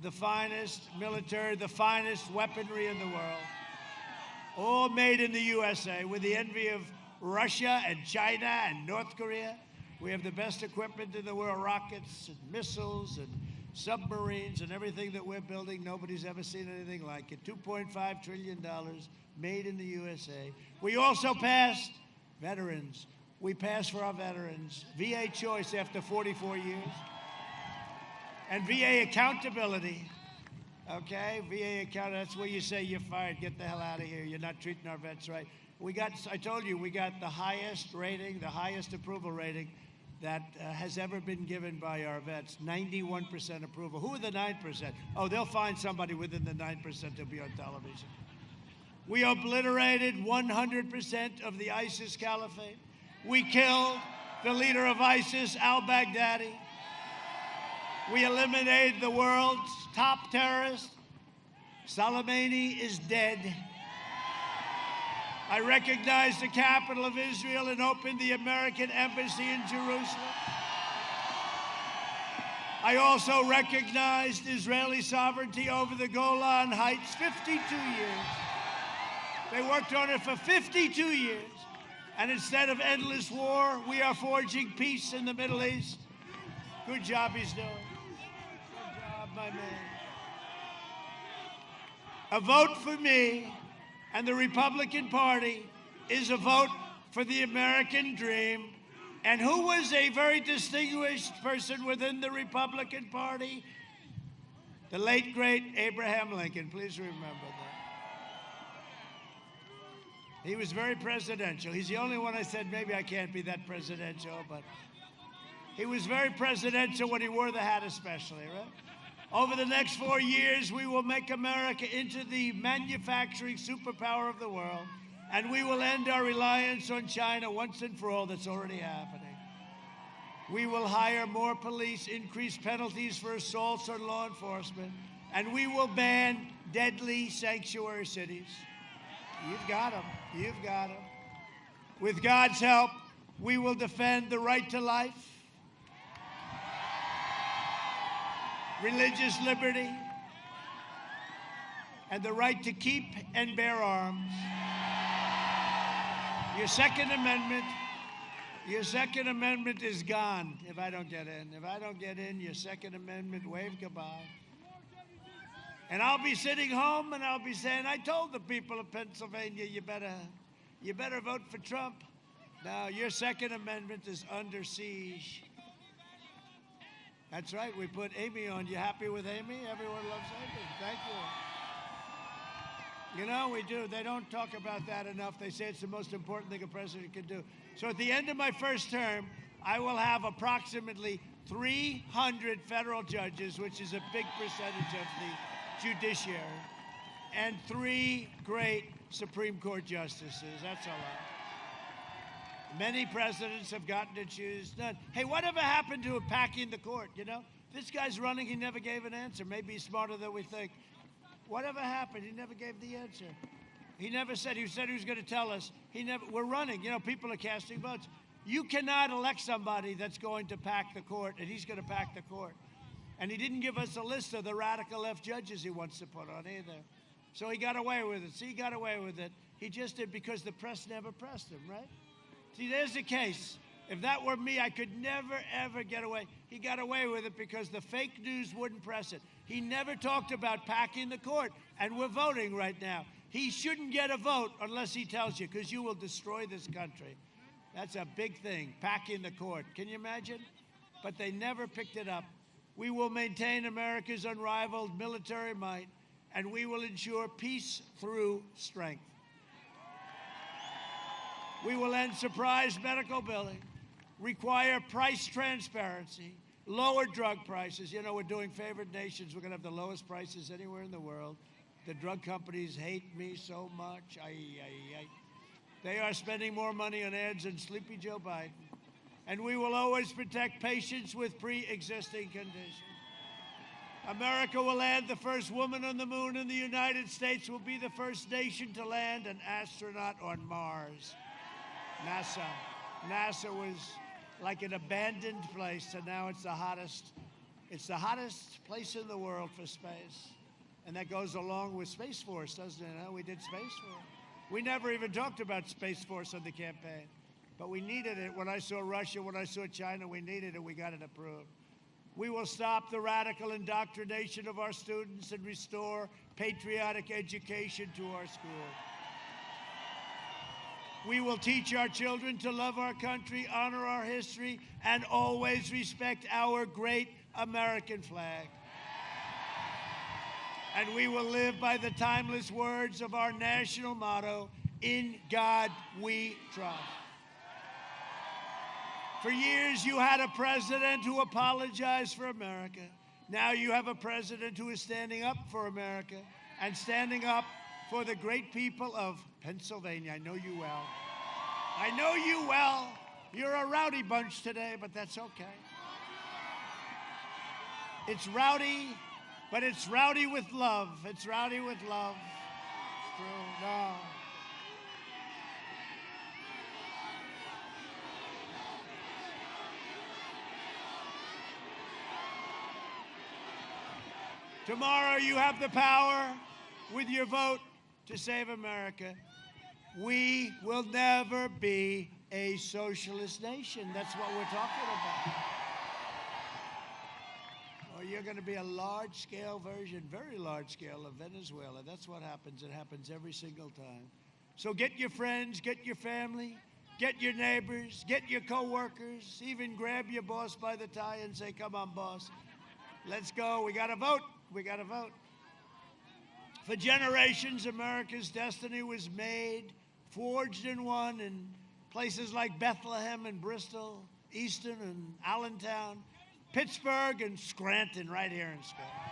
the finest military, the finest weaponry in the world. all made in the USA, with the envy of Russia and China and North Korea. We have the best equipment in the world, rockets and missiles and submarines and everything that we're building. Nobody's ever seen anything like it. $2.5 trillion made in the USA. We also passed veterans. We passed for our veterans VA choice after 44 years. And VA accountability. Okay, VA account, that's where you say you're fired, get the hell out of here, you're not treating our vets right. I told you, we got the highest rating, the highest approval rating that has ever been given by our vets, 91% approval. Who are the 9%? Oh, they'll find somebody within the 9% to be on television. We obliterated 100% of the ISIS caliphate. We killed the leader of ISIS, al-Baghdadi. We eliminated the world's top terrorist. Soleimani is dead. I recognized the capital of Israel and opened the American embassy in Jerusalem. I also recognized Israeli sovereignty over the Golan Heights, 52 years. They worked on it for 52 years. And instead of endless war, we are forging peace in the Middle East. Good job he's doing. Good job, my man. A vote for me and the Republican Party is a vote for the American dream. And who was a very distinguished person within the Republican Party? The late, great Abraham Lincoln. Please remember that. He was very presidential. He's the only one I said, maybe I can't be that presidential, but he was very presidential when he wore the hat especially, right? Over the next 4 years, we will make America into the manufacturing superpower of the world, and we will end our reliance on China once and for all. That's already happening. We will hire more police, increase penalties for assaults on law enforcement, and we will ban deadly sanctuary cities. You've got them. You've got them. With God's help, we will defend the right to life, religious liberty, and the right to keep and bear arms. Your Second Amendment is gone if I don't get in. If I don't get in, your Second Amendment, wave goodbye. And I'll be sitting home and I'll be saying, I told the people of Pennsylvania, you better vote for Trump. Now, your Second Amendment is under siege. That's right, we put Amy on. You happy with Amy? Everyone loves Amy. Thank you. You know, we do. They don't talk about that enough. They say it's the most important thing a president can do. So at the end of my first term, I will have approximately 300 federal judges, which is a big percentage of the judiciary, and 3 great Supreme Court justices. That's a lot. Many presidents have gotten to choose none. Hey, whatever happened to packing the court, you know? This guy's running, he never gave an answer. Maybe he's smarter than we think. Whatever happened, he never gave the answer. He never said, he said he was going to tell us. We're running, you know, people are casting votes. You cannot elect somebody that's going to pack the court, and he's going to pack the court. And he didn't give us a list of the radical left judges he wants to put on either. So he got away with it. See, he got away with it. He just did because the press never pressed him, right? See, there's the case. If that were me, I could never, ever get away. He got away with it because the fake news wouldn't press it. He never talked about packing the court, and we're voting right now. He shouldn't get a vote unless he tells you, because you will destroy this country. That's a big thing, packing the court. Can you imagine? But they never picked it up. We will maintain America's unrivaled military might, and we will ensure peace through strength. We will end surprise medical billing, require price transparency, lower drug prices. You know, we're doing favored nations. We're going to have the lowest prices anywhere in the world. The drug companies hate me so much. They are spending more money on ads than Sleepy Joe Biden. And we will always protect patients with pre-existing conditions. America will land the first woman on the moon, and the United States will be the first nation to land an astronaut on Mars. NASA was like an abandoned place, and now it's the hottest place in the world for space. And that goes along with Space Force, doesn't it? We did Space Force. We never even talked about Space Force on the campaign, but we needed it. When I saw Russia, when I saw China, we needed it. We got it approved. We will stop the radical indoctrination of our students and restore patriotic education to our schools. We will teach our children to love our country, honor our history, and always respect our great American flag. And we will live by the timeless words of our national motto, "In God we trust." For years, you had a president who apologized for America. Now you have a president who is standing up for America and standing up for the great people of Pennsylvania. I know you well. I know you well. You're a rowdy bunch today, but that's okay. It's rowdy, but it's rowdy with love. It's rowdy with love. It's true. No. Tomorrow you have the power with your vote to save America. We will never be a socialist nation. That's what we're talking about. Or you're going to be a large-scale version, very large-scale of Venezuela. That's what happens. It happens every single time. So get your friends, get your family, get your neighbors, get your co-workers, even grab your boss by the tie and say, "Come on, boss. Let's go. We got to vote. We got to vote." For generations, America's destiny was made, forged and won in places like Bethlehem and Bristol, Easton and Allentown, Pittsburgh and Scranton, right here in Scranton.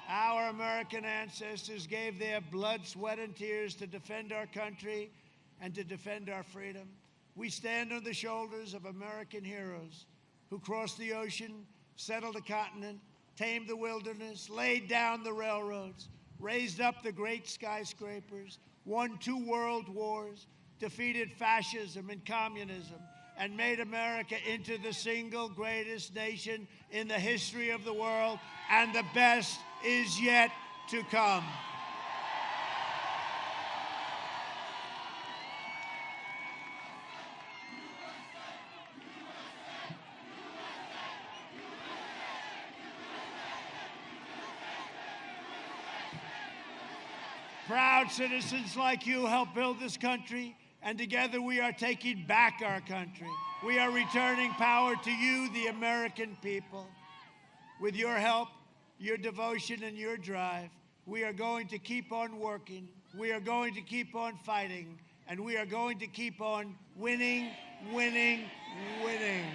Our American ancestors gave their blood, sweat, and tears to defend our country and to defend our freedom. We stand on the shoulders of American heroes who crossed the ocean, settled the continent, tamed the wilderness, laid down the railroads, raised up the great skyscrapers, won 2 world wars, defeated fascism and communism, and made America into the single greatest nation in the history of the world, and the best is yet to come. Proud citizens like you help build this country, and together we are taking back our country. We are returning power to you, the American people. With your help, your devotion, and your drive, we are going to keep on working, we are going to keep on fighting, and we are going to keep on winning, winning, winning.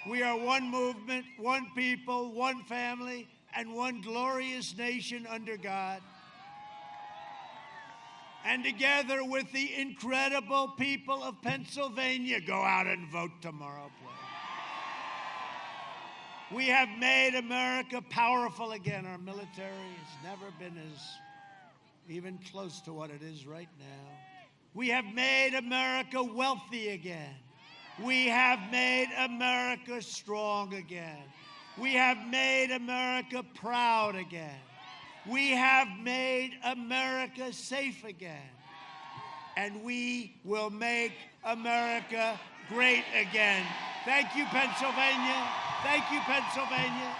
We are one movement, one people, one family, and one glorious nation under God. And together with the incredible people of Pennsylvania, go out and vote tomorrow, please. We have made America powerful again. Our military has never been as even close to what it is right now. We have made America wealthy again. We have made America strong again. We have made America proud again. We have made America safe again. And we will make America great again. Thank you, Pennsylvania. Thank you, Pennsylvania.